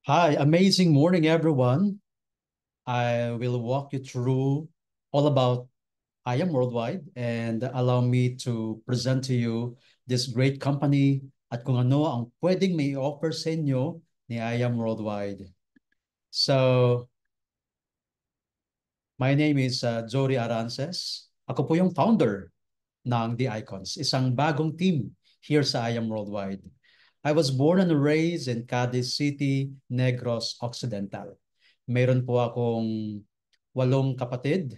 Hi, amazing morning, everyone. I will walk you through all about I Am Worldwide and allow me to present to you this great company at kung ano ang pwedeng may offer sa inyo ni I Am Worldwide. So, my name is Jory Arances. Ako po yung founder ng The Icons, isang bagong team here sa I Am Worldwide. I was born and raised in Cadiz City, Negros Occidental. Meron po akong 8 kapatid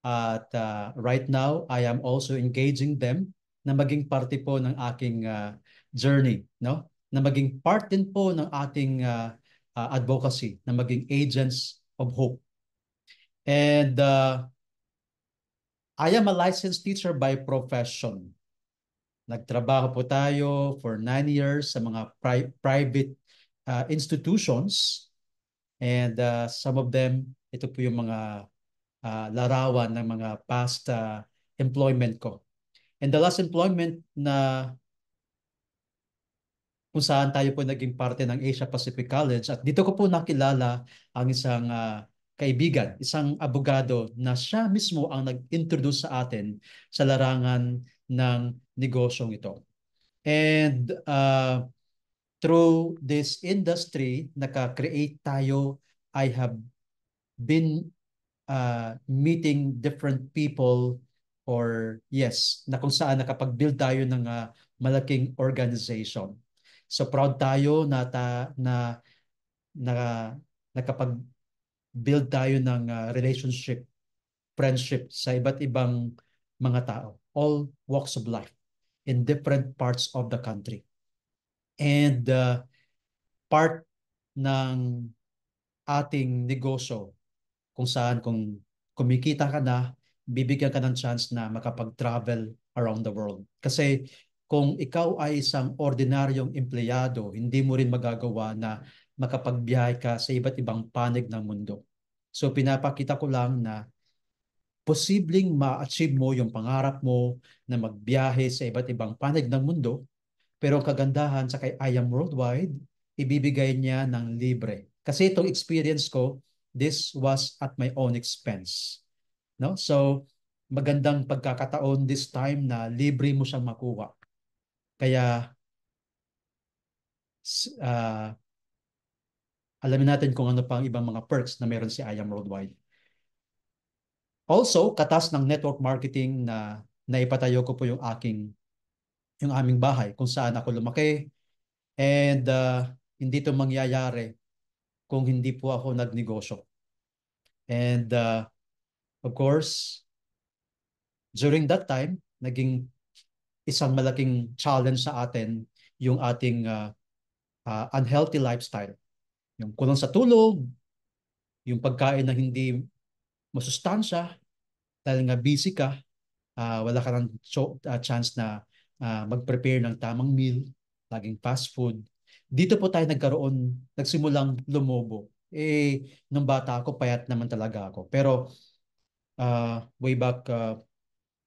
at right now I am also engaging them na maging parte po ng aking journey, no? Na maging part din po ng ating advocacy, na maging agents of hope. And I am a licensed teacher by profession. Nagtrabaho po tayo for 9 years sa mga private institutions and some of them, ito po yung mga larawan ng mga past employment ko. And the last employment na kung saan tayo po naging parte ng Asia Pacific College at dito ko po nakilala ang isang kaibigan, isang abogado na siya mismo ang nag-introduce sa atin sa larangan ng negosyong ito. And through this industry, naka-create tayo. I have been meeting different people or yes, na kung saan nakapag-build tayo ng malaking organization. So proud tayo na nakapag-build tayo ng relationship, friendship sa iba't ibang mga tao, all walks of life in different parts of the country. And part ng ating negosyo kung saan kung kumikita ka na, bibigyan ka ng chance na makapag-travel around the world. Kasi kung ikaw ay isang ordinaryong empleyado, hindi mo rin magagawa na makapagbiyahe ka sa iba't ibang panig ng mundo. So pinapakita ko lang na posibleng ma-achieve mo yung pangarap mo na magbiyahe sa iba't ibang panig ng mundo, pero ang kagandahan sa kay I Am Worldwide, ibibigay niya ng libre. Kasi itong experience ko, this was at my own expense. No? So, magandang pagkakataon this time na libre mo siyang makuha. Kaya, uh, alamin natin kung ano pang ibang mga perks na meron si I Am Worldwide. Also, katas ng network marketing na naipatayo ko po yung aming bahay kung saan ako lumaki. And hindi ito mangyayari kung hindi po ako nagnegosyo. And of course, during that time, naging isang malaking challenge sa atin yung ating unhealthy lifestyle. Yung kulang sa tulog, yung pagkain na hindi masustansya dahil nga busy ka, wala ka ng chance na mag-prepare ng tamang meal, laging fast food. Dito po tayo nagsimulang lumobo. Nung bata ako, payat naman talaga ako. Pero way back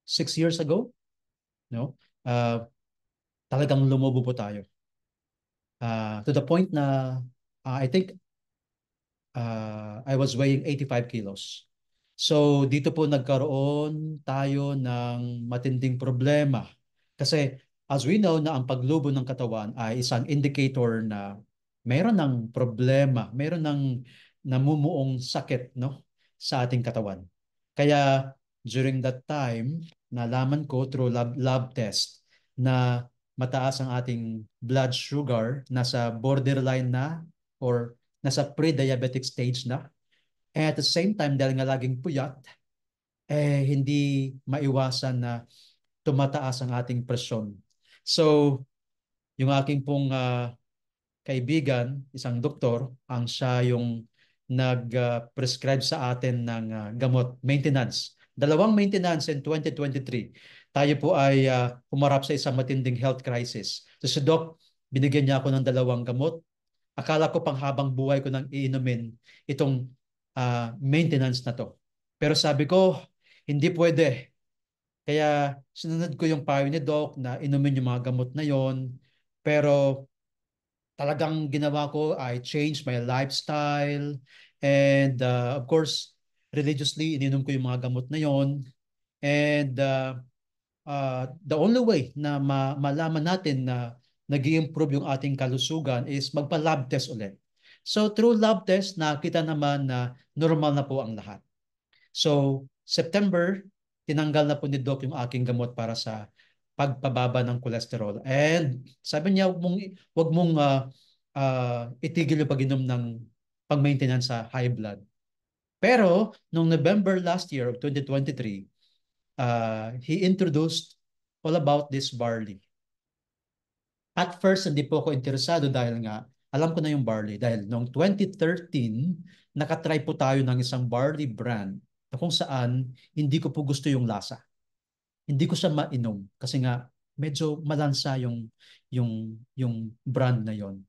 6 years ago, no? Uh, talagang lumobo po tayo. To the point na I think I was weighing 85 kilos. So dito po nagkaroon tayo ng matinding problema. Kasi as we know na ang paglubo ng katawan ay isang indicator na mayroon ng problema, mayroon ng namumuong sakit, no, sa ating katawan. Kaya during that time, nalaman ko through lab test na mataas ang ating blood sugar, nasa borderline na or nasa pre-diabetic stage na. And at the same time, dahil nga laging puyat, hindi maiwasan na tumataas ang ating presyon. So, yung aking pong kaibigan, isang doktor, ang siya yung nag-prescribe sa atin ng gamot, maintenance. Dalawang maintenance in 2023. Tayo po ay humarap sa isang matinding health crisis. So si Doc, binigyan niya ako ng dalawang gamot. Akala ko pang habang buhay ko nang iinumin itong maintenance na to. Pero sabi ko, hindi pwede. Kaya sinunod ko yung payo ni Doc na inumin yung mga gamot na yon. Pero talagang ginawa ko, I changed my lifestyle. And of course, religiously, ininom ko yung mga gamot na yon. And the only way na malaman natin na nag-i-improve yung ating kalusugan is magpa-lab test ulit. So through lab test, nakita naman na normal na po ang lahat. So September, tinanggal na po ni Doc yung aking gamot para sa pagpababa ng cholesterol. And sabi niya, wag mong itigil yung pag-inom ng pang-maintenance sa high blood. Pero nung November last year of 2023, he introduced all about this barley. At first, hindi po ako interesado dahil nga alam ko na yung barley. Dahil noong 2013, nakatry po tayo ng isang barley brand na kung saan hindi ko po gusto yung lasa. Hindi ko siya mainom kasi nga medyo malansa yung brand na yon.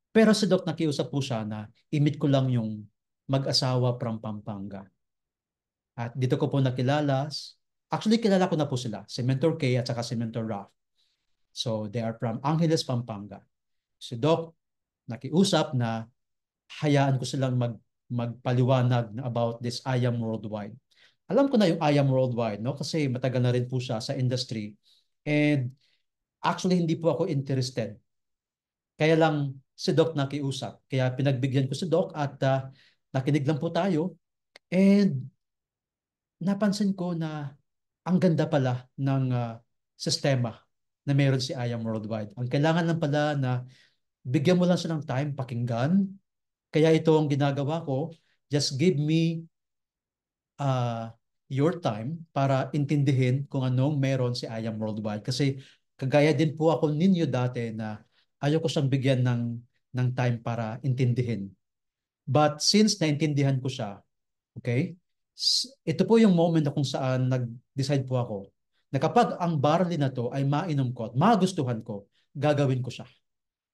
Pero si Doc nakiusap po siya na imit ko lang yung mag-asawa from Pampanga. At dito ko po nakilala, actually kilala ko na po sila, si Mentor K at saka si Mentor Raf. So they are from Angeles, Pampanga. Si Doc nakiusap na hayaan ko silang magpaliwanag about this I Am Worldwide. Alam ko na yung I Am Worldwide, no? Kasi matagal na rin po siya sa industry. And actually, hindi po ako interested. Kaya lang si Doc nakiusap. Kaya pinagbigyan ko si Doc at nakinig lang po tayo. And napansin ko na ang ganda pala ng sistema na meron si I Am Worldwide. Ang kailangan lang pala na bigyan mo lang siya ng time pakinggan. Kaya ito ang ginagawa ko. Just give me your time para intindihin kung anong meron si I Am Worldwide. Kasi kagaya din po ako ninyo dati na ayoko siyang bigyan ng time para intindihin. But since naintindihan ko siya, okay, ito po yung moment na kung saan nag-decide po ako na kapag ang barley na to ay mainom ko at magustuhan ko, gagawin ko siya.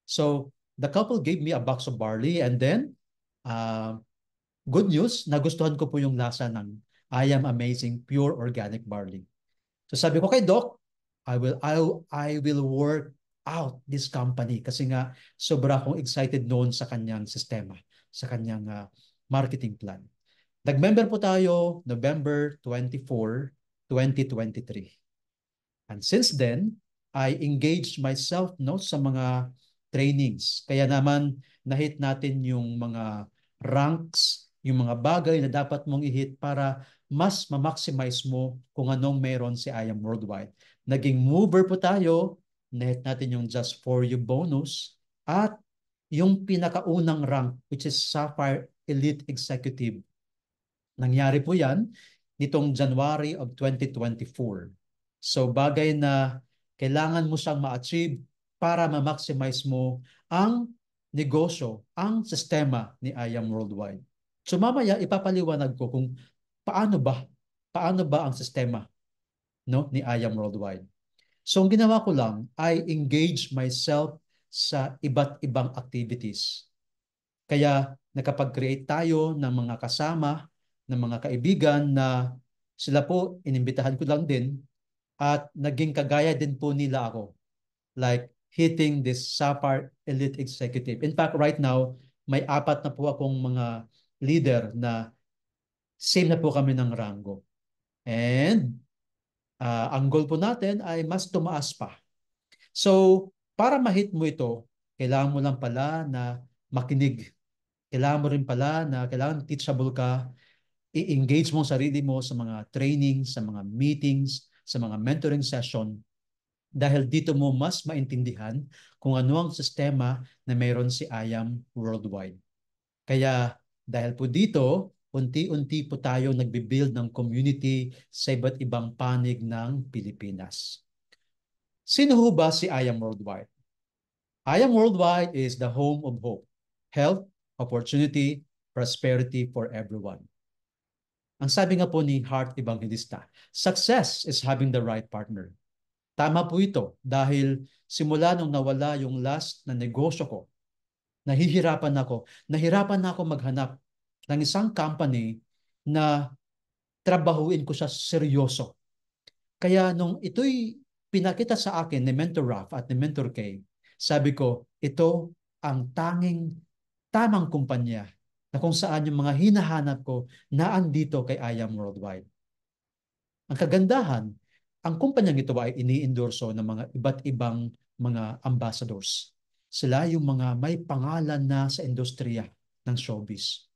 So, the couple gave me a box of barley and then, uh, good news, nagustuhan ko po yung lasa ng I Am Amazing Pure Organic Barley. So sabi ko kay Doc, I will work out this company kasi nga sobra akong excited noon sa kanyang sistema, sa kanyang marketing plan. Nag-member po tayo November 24, 2023. And since then, I engaged myself no sa mga trainings. Kaya naman nahit natin yung mga ranks, yung mga bagay na dapat mong i-hit para mas ma-maximize mo kung anong meron si I Am Worldwide. Naging mover po tayo, nahit natin yung Just For You bonus at yung pinakaunang rank which is Sapphire Elite Executive. Nangyari po yan nitong January of 2024. So bagay na kailangan mo siyang ma-achieve para ma-maximize mo ang negosyo, ang sistema ni I Am Worldwide. So mamaya ipapaliwanag ko kung paano ba ang sistema no ni I Am Worldwide. So ang ginawa ko lang ay engage myself sa iba't ibang activities. Kaya nakapag-create tayo ng mga kasama, ng mga kaibigan na sila po inimbitahan ko lang din at naging kagaya din po nila ako. Like hitting this Sapphire Elite Executive. In fact, right now, may 4 na po akong mga leader na same na po kami ng rango. And ang goal po natin ay mas tumaas pa. So, para ma-hit mo ito, kailangan mo lang pala na makinig. Kailangan mo rin pala na kailangan teachable ka, i-engage mo ang sarili mo sa mga trainings, sa mga meetings, sa mga mentoring session dahil dito mo mas maintindihan kung ano ang sistema na mayroon si I Am Worldwide. Kaya dahil po dito, unti-unti po tayo nagbibuild ng community sa iba't ibang panig ng Pilipinas. Sino ho ba si I Am Worldwide? I Am Worldwide is the home of hope, health, opportunity, prosperity for everyone. Ang sabi nga po ni Heart Evangelista, success is having the right partner. Tama po ito dahil simula nung nawala yung last na negosyo ko, nahirapan na ako maghanap ng isang company na trabahuin ko siya seryoso. Kaya nung ito'y pinakita sa akin ni Mentor Raf at ni Mentor K, sabi ko, ito ang tamang kumpanya na kung saan yung mga hinahanap ko na andito kay I Am Worldwide. Ang kagandahan, ang kumpanyang ito ay ini-endorso ng mga iba't ibang mga ambassadors. Sila yung mga may pangalan na sa industriya ng showbiz.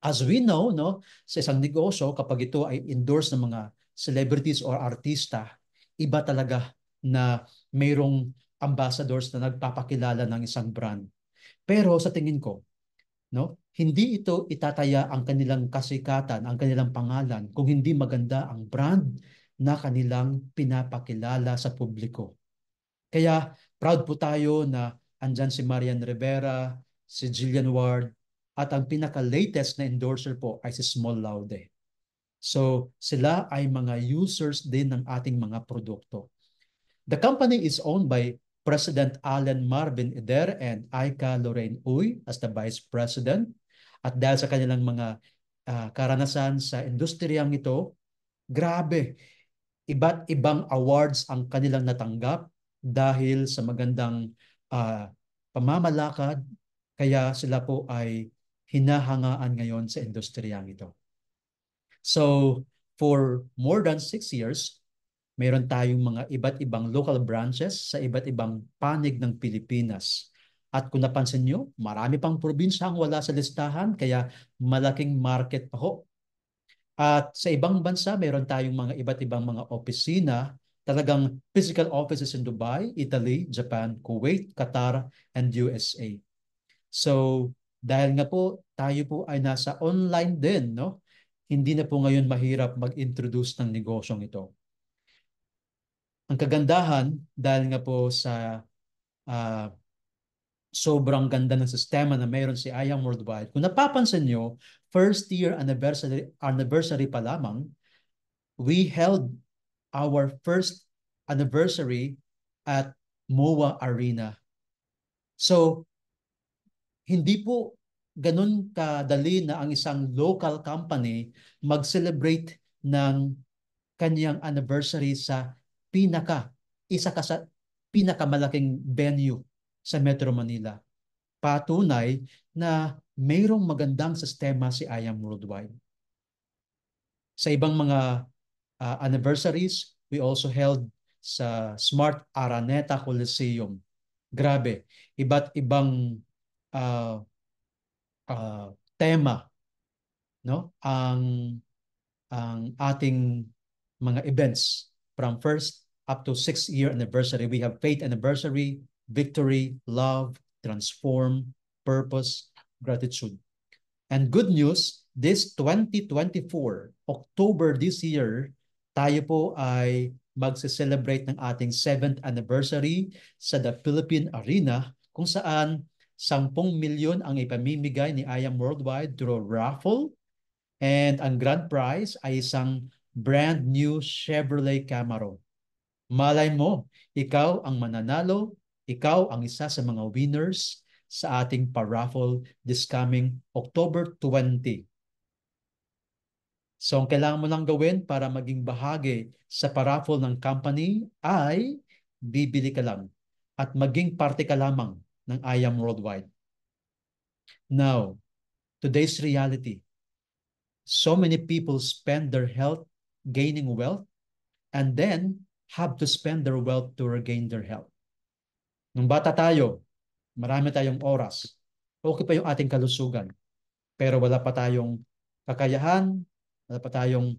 As we know, no, sa isang negosyo, kapag ito ay endorsed ng mga celebrities or artista, iba talaga na mayroong ambassadors na nagpapakilala ng isang brand. Pero sa tingin ko, no, hindi ito itataya ang kanilang kasikatan, ang kanilang pangalan, kung hindi maganda ang brand na kanilang pinapakilala sa publiko. Kaya proud po tayo na andyan si Marian Rivera, si Jillian Ward, at ang pinaka-latest na endorser po ay si Small Laude. So sila ay mga users din ng ating mga produkto. The company is owned by President Allen Marvin Eder and Aika Lorraine Uy as the Vice President. At dahil sa kanilang mga karanasan sa industriyang ito, grabe, iba't ibang awards ang kanilang natanggap dahil sa magandang pamamalakad, kaya sila po ay hinahangaan ngayon sa industriyang ito. So, for more than 6 years, meron tayong mga iba't ibang local branches sa iba't ibang panig ng Pilipinas. At kung napansin nyo, marami pang probinsya ang wala sa listahan, kaya malaking market pa ho. At sa ibang bansa, meron tayong mga iba't ibang mga opisina, talagang physical offices in Dubai, Italy, Japan, Kuwait, Qatar, and USA. So, dahil nga po, tayo po ay nasa online din, no? Hindi na po ngayon mahirap mag-introduce ng negosyong ito. Ang kagandahan, dahil nga po sa uh, sobrang ganda ng sistema na mayroon si I Am Worldwide, kung napapansin nyo, first year anniversary pa lamang, we held our first anniversary at MOA Arena. So, hindi po ganun kadali na ang isang local company mag-celebrate ng kanyang anniversary sa isa ka sa pinakamalaking venue sa Metro Manila. Patunay na mayroong magandang sistema si I Am Worldwide. Sa ibang mga anniversaries, we also held sa Smart Araneta Coliseum. Grabe, iba't ibang uh, tema, no? Ang ating mga events from first up to 6-year anniversary. We have faith anniversary, victory, love, transform, purpose, gratitude. And good news, this 2024, October this year, tayo po ay magse-celebrate ng ating 7th anniversary sa The Philippine Arena, kung saan 10 milyon ang ipamimigay ni I Am Worldwide through raffle, and ang grand prize ay isang brand new Chevrolet Camaro. Malay mo, ikaw ang mananalo, ikaw ang isa sa mga winners sa ating paraffle this coming October 20. So, ang kailangan mo lang gawin para maging bahagi sa paraffle ng company ay bibili ka lang at maging parte ka lamang ng I Am Worldwide. Now, today's reality. So many people spend their health gaining wealth and then have to spend their wealth to regain their health. Nung bata tayo, marami tayong oras. Okay pa yung ating kalusugan. Pero wala pa tayong kakayahan, wala pa tayong,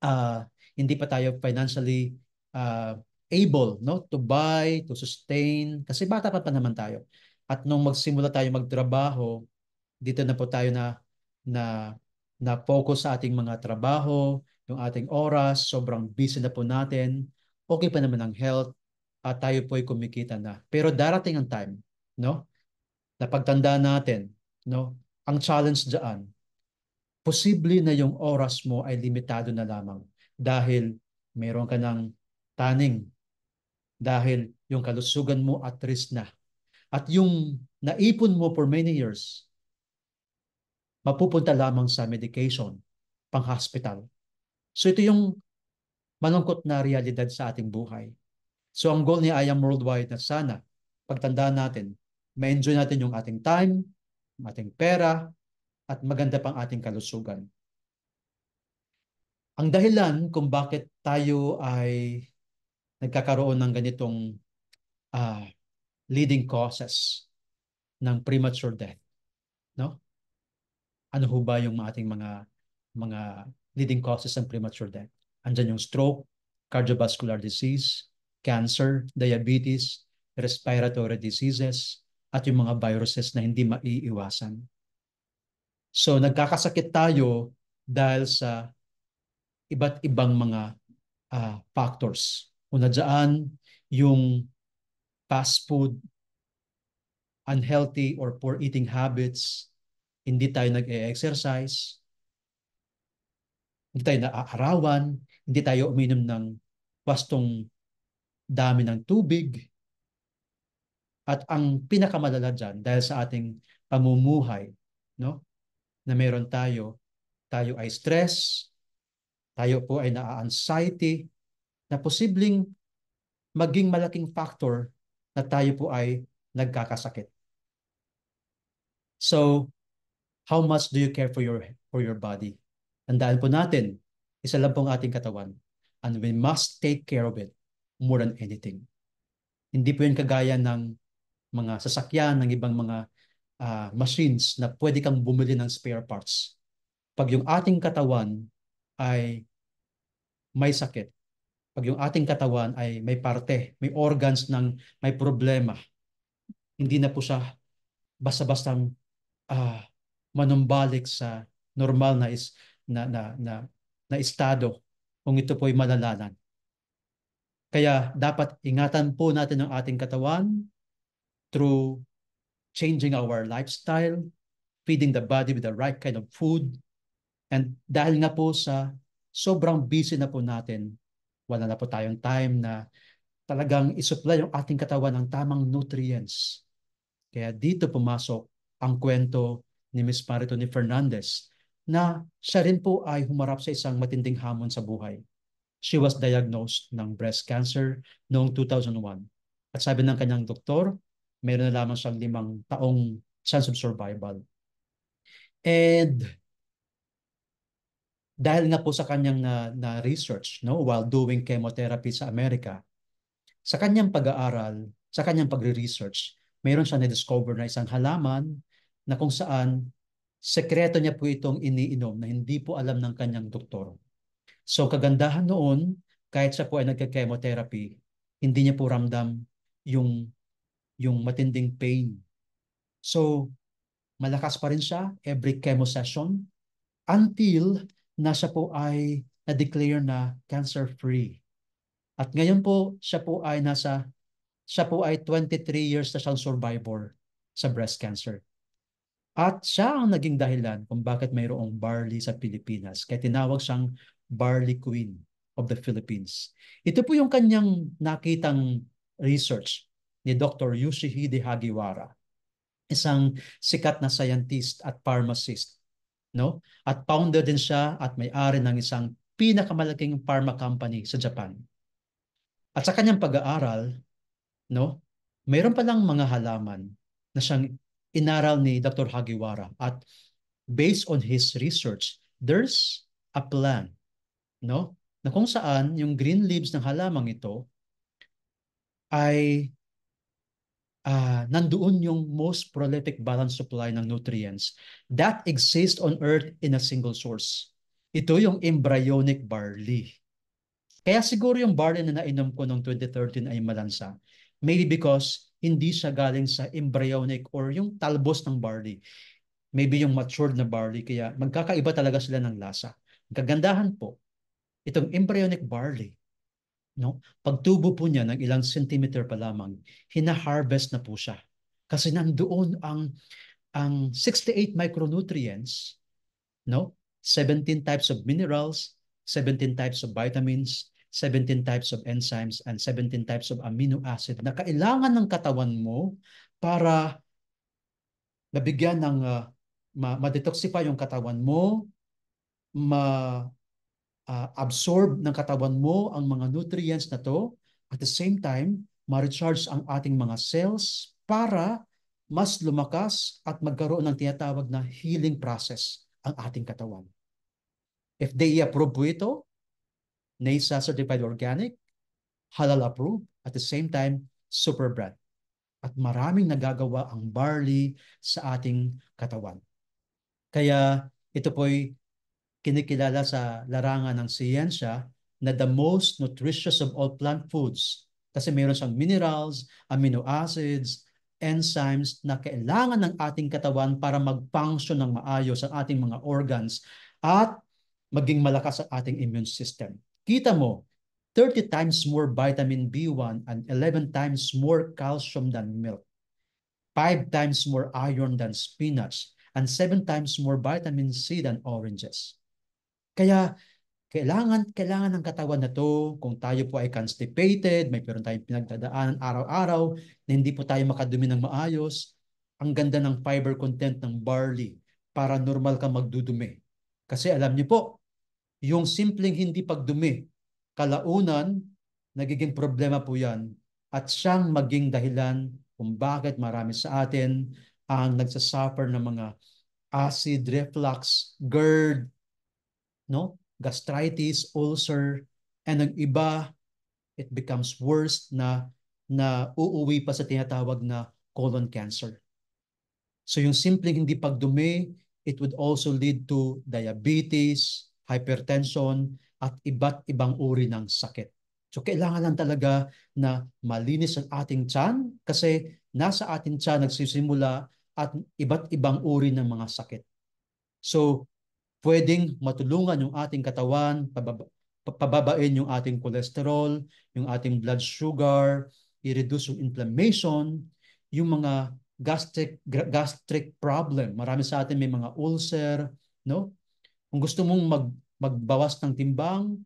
uh, hindi pa tayo financially uh, able, no, to buy, to sustain, kasi bata pa naman tayo. At nung magsimula tayo magtrabaho, dito na po tayo na na focus sa ating mga trabaho, yung ating oras, sobrang busy na po natin. Okay pa naman ang health at tayo po ay kumikita na. Pero darating ang time, no? Na pagtanda natin, no? Ang challenge diyan, posible na yung oras mo ay limitado na lamang dahil meron ka ng taning, dahil yung kalusugan mo at risk na. At yung naipon mo for many years, mapupunta lamang sa medication, pang-hospital. So ito yung malungkot na realidad sa ating buhay. So ang goal ni I Am Worldwide na sana, pagtandaan natin, ma-enjoy natin yung ating time, ating pera, at maganda pang ating kalusugan. Ang dahilan kung bakit tayo ay nagkakaroon ng ganitong ah, leading causes ng premature death, no? Ano ho ba yung ating mga leading causes ng premature death? Andyan yung stroke, cardiovascular disease, cancer, diabetes, respiratory diseases, at yung mga viruses na hindi maiiwasan. So nagkakasakit tayo dahil sa iba't ibang mga factors. Una dyan, yung fast food, unhealthy or poor eating habits, hindi tayo nag-e-exercise, hindi tayo naaarawan, hindi tayo uminom ng wastong dami ng tubig, at ang pinakamalala dyan, dahil sa ating pamumuhay, no, na meron tayo ay stress, tayo po ay na-anxiety, na posibleng maging malaking factor na tayo po ay nagkakasakit. So, how much do you care for your body? Tandaan po natin, isa lang pong ating katawan, and we must take care of it more than anything. Hindi po yun kagaya ng mga sasakyan, ng ibang mga machines na pwede kang bumili ng spare parts. Pag yung ating katawan ay may sakit, pag yung ating katawan ay may parte, may organs ng may problema, hindi na po siya basta-bastang ah, manumbalik sa normal na estado kung ito po ay malalanan. Kaya dapat ingatan po natin ang ating katawan through changing our lifestyle, feeding the body with the right kind of food. And dahil nga po sa sobrang busy na po natin, wala na po tayong time na talagang isupply yung ating katawan ng tamang nutrients. Kaya dito pumasok ang kwento ni Miss Maritoni Fernandez na siya rin po ay humarap sa isang matinding hamon sa buhay. She was diagnosed ng breast cancer noong 2001. At sabi ng kanyang doktor, meron na lamang siyang 5 taong chance of survival. And dahil nga po sa kanyang na research, no, while doing chemotherapy sa Amerika, sa kanyang pag-aaral, sa kanyang pagre-research, mayroon siya na-discover na isang halaman na kung saan sekreto niya po itong iniinom na hindi po alam ng kanyang doktor. So kagandahan noon, kahit siya po ay nagka-chemotherapy, hindi niya po ramdam yung, yung matinding pain. So malakas pa rin siya every chemo session until na siya po ay na-declare na cancer-free. At ngayon po, siya po ay 23 years na siyang survivor sa breast cancer. At siya ang naging dahilan kung bakit mayroong barley sa Pilipinas. Kaya tinawag siyang Barley Queen of the Philippines. Ito po yung kanyang nakitang research ni Dr. Yoshihide Hagiwara, isang sikat na scientist at pharmacist, no? At founder din siya at may-ari ng isang pinakamalaking pharma company sa Japan. At sa kanyang pag-aaral, no, mayroon palang mga halaman na siyang inaral ni Dr. Hagiwara, at based on his research, there's a plan, no, na kung saan yung green leaves ng halamang ito ay nandoon yung most prolific balanced supply ng nutrients that exist on Earth in a single source. Ito yung embryonic barley. Kaya siguro yung barley na nainom ko noong 2013 ay malansa. Maybe because hindi siya galing sa embryonic or yung talbos ng barley. Maybe yung matured na barley, kaya magkakaiba talaga sila ng lasa. Ang kagandahan po, itong embryonic barley, no? Pagtubo po niya ng ilang centimeter pa lamang, hina-harvest na po siya. Kasi nandoon ang 68 micronutrients, no? 17 types of minerals, 17 types of vitamins, 17 types of enzymes, and 17 types of amino acid na kailangan ng katawan mo para nabigyan ng ma-detoxify yung katawan mo, absorb ng katawan mo ang mga nutrients na to, at the same time, ma-recharge ang ating mga cells para mas lumakas at magkaroon ng tinatawag na healing process ang ating katawan. If they approve po ito, NASA certified organic, halal approved, at the same time, super brand. At maraming nagagawa ang barley sa ating katawan. Kaya ito po'y kinikilala sa larangan ng siyensya na the most nutritious of all plant foods kasi meron siyang minerals, amino acids, enzymes na kailangan ng ating katawan para mag-function ng maayos ang ating mga organs at maging malakas ang ating immune system. Kita mo, 30 times more vitamin B1 and 11 times more calcium than milk, 5 times more iron than spinach, and 7 times more vitamin C than oranges. Kaya kailangan ng katawan na to kung tayo po ay constipated, may meron tayong pinagdadaanan araw-araw na hindi po tayo makadumi ng maayos. Ang ganda ng fiber content ng barley para normal ka magdudumi. Kasi alam niyo po, yung simpleng hindi pagdumi, kalaunan, nagiging problema po yan at siyang maging dahilan kung bakit marami sa atin ang nagsasuffer ng mga acid reflux, GERD, no? Gastritis, ulcer, and ang iba, it becomes worse na uuwi pa sa tinatawag na colon cancer. So yung simpleng hindi pagdumi, it would also lead to diabetes, hypertension, at iba't ibang uri ng sakit. So kailangan lang talaga na malinis ang ating tiyan kasi nasa ating tiyan nagsisimula at iba't ibang uri ng mga sakit. So pwedeng matulungan yung ating katawan, pababain yung ating cholesterol, yung ating blood sugar, i-reduce yung inflammation, yung mga gastric problem. Marami sa atin may mga ulcer, no? Kung gusto mong magbawas ng timbang,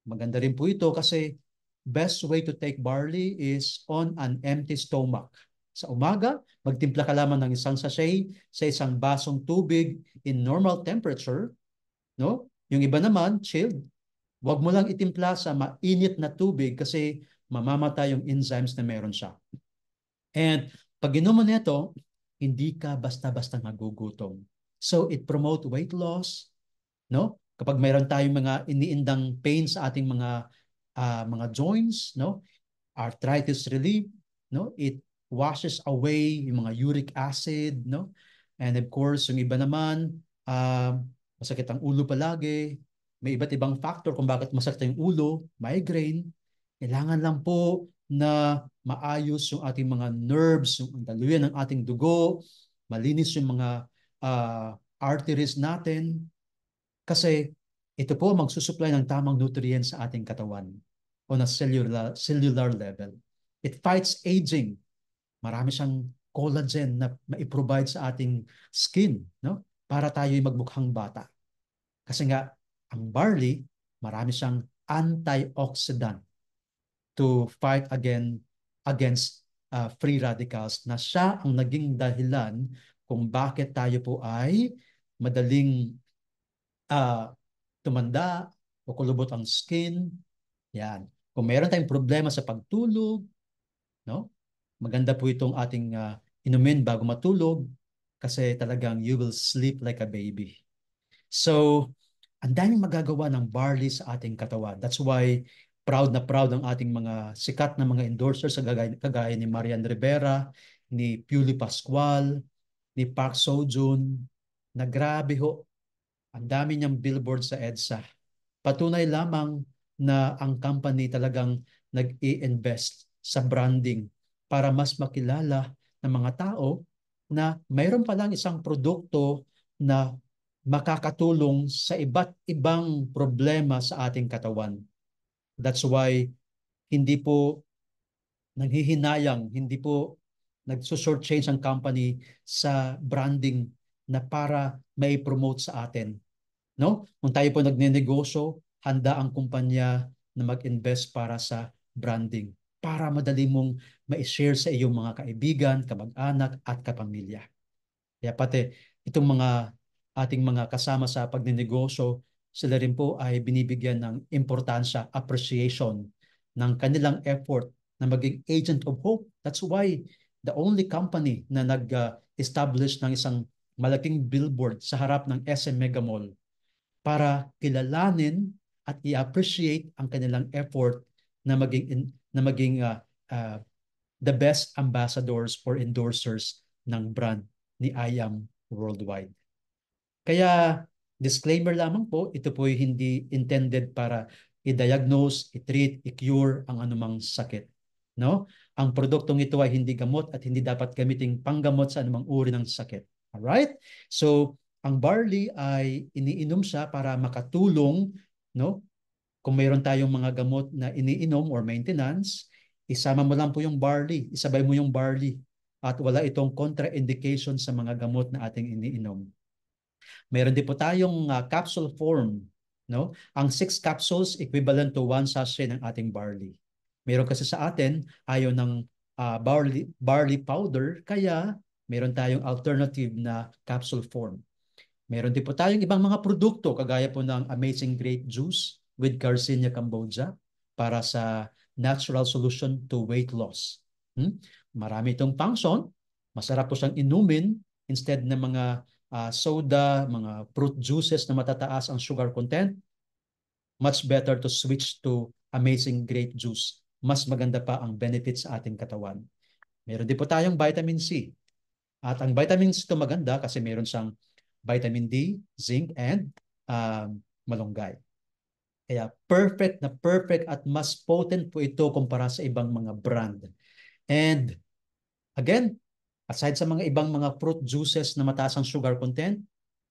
maganda rin po ito kasi best way to take barley is on an empty stomach. Sa umaga, magtimpla ka lamang ng isang sachet sa isang basong tubig in normal temperature, no? Yung iba naman, chilled. Huwag mo lang itimpla sa mainit na tubig kasi mamamatay yung enzymes na meron siya. And pag inom mo nito, hindi ka basta-basta magugutom. So it promote weight loss, no? Kapag mayroon tayong mga iniindang pain sa ating mga joints, no? Arthritis relief, no? It washes away yung mga uric acid, no? And of course, yung iba naman, masakit ang ulo palagi, may iba't ibang factor kung bakit masakit yung ulo, migraine. Kailangan lang po na maayos yung ating mga nerves, yung daluyan ng ating dugo, malinis yung mga arteries natin, kasi ito po magsusupply ng tamang nutrients sa ating katawan on a cellular level. It fights aging. Marami siyang collagen na ma-provide sa ating skin, no? Para tayo'y magmukhang bata. Kasi nga, ang barley, marami siyang antioxidant to fight against free radicals na siya ang naging dahilan kung bakit tayo po ay madaling tumanda o kulubot ang skin. Yan. Kung meron tayong problema sa pagtulog, no? Maganda po itong ating inumin bago matulog kasi talagang you will sleep like a baby. So, ang daming magagawa ng barley sa ating katawan. That's why proud na proud ang ating mga sikat na mga endorsers kagaya ni Marian Rivera, ni Piuli Pascual, ni Park Seo-joon, na grabe ho, ang dami niyang billboard sa EDSA. Patunay lamang na ang company talagang nag-i-invest sa branding para mas makilala ng mga tao na mayroon palang isang produkto na makakatulong sa iba't ibang problema sa ating katawan. That's why hindi po nanghihinayang, hindi po nagsushort-change ang company sa branding na para may promote sa atin. No? Kung tayo po nagnenegosyo, handa ang kumpanya na mag-invest para sa branding para madali mong ma-share sa iyong mga kaibigan, kamag-anak at kapamilya. Kaya pati itong mga ating mga kasama sa pagnenegosyo, sila rin po ay binibigyan ng importansya, appreciation ng kanilang effort na maging agent of hope. That's why the only company na nag-establish ng isang malaking billboard sa harap ng SM Mega Mall para kilalanin at i-appreciate ang kanilang effort na maging the best ambassadors or endorsers ng brand ni IAM Worldwide. Kaya disclaimer lamang po, ito po hindi intended para i-diagnose, i-treat, i-cure ang anumang sakit. No? Ang produktong ito ay hindi gamot at hindi dapat gamiting panggamot sa anumang uri ng sakit. Alright? So, ang barley ay iniinom siya para makatulong, no? Kung mayroon tayong mga gamot na iniinom or maintenance, isama mo lang po yung barley, isabay mo yung barley at wala itong contraindication sa mga gamot na ating iniinom. Meron din po tayong capsule form, no? Ang 6 capsules equivalent to 1 sachet ng ating barley. Meron kasi sa atin ayaw ng barley powder, kaya meron tayong alternative na capsule form. Meron din po tayong ibang mga produkto kagaya po ng Amazing Grape Juice with Garcinia Cambogia para sa natural solution to weight loss. Marami itong function. Masarap po siyang inumin instead ng mga soda, mga fruit juices na matataas ang sugar content. Much better to switch to Amazing Grape Juice. Mas maganda pa ang benefits sa ating katawan. Meron din po tayong vitamin C. At ang vitamins ito maganda kasi meron siyang vitamin D, zinc, and malunggay. Kaya perfect at mas potent po ito kumpara sa ibang mga brand. And again, aside sa mga ibang mga fruit juices na mataas ang sugar content,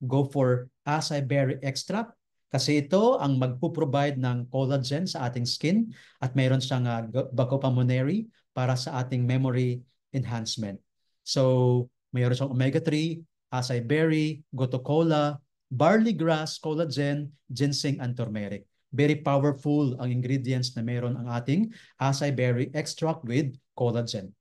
go for acai berry extract kasi ito ang magpo-provide ng collagen sa ating skin at mayroon siyang bacopammonary para sa ating memory enhancement. So, mayroon siyang omega-3, acai berry, gotu kola, barley grass, collagen, ginseng, and turmeric. Very powerful ang ingredients na meron ang ating acai berry extract with collagen.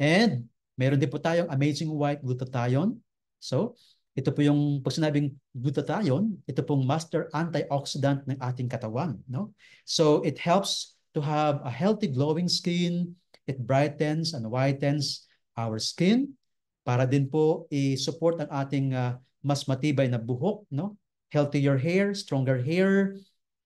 And meron din po tayong Amazing White Glutathione. So, ito po yung, pag sinabing glutathione, ito pong master antioxidant ng ating katawan. No? So, it helps to have a healthy glowing skin. It brightens and whitens our skin para din po i-support ang ating mas matibay na buhok. No? Healthier hair, stronger hair,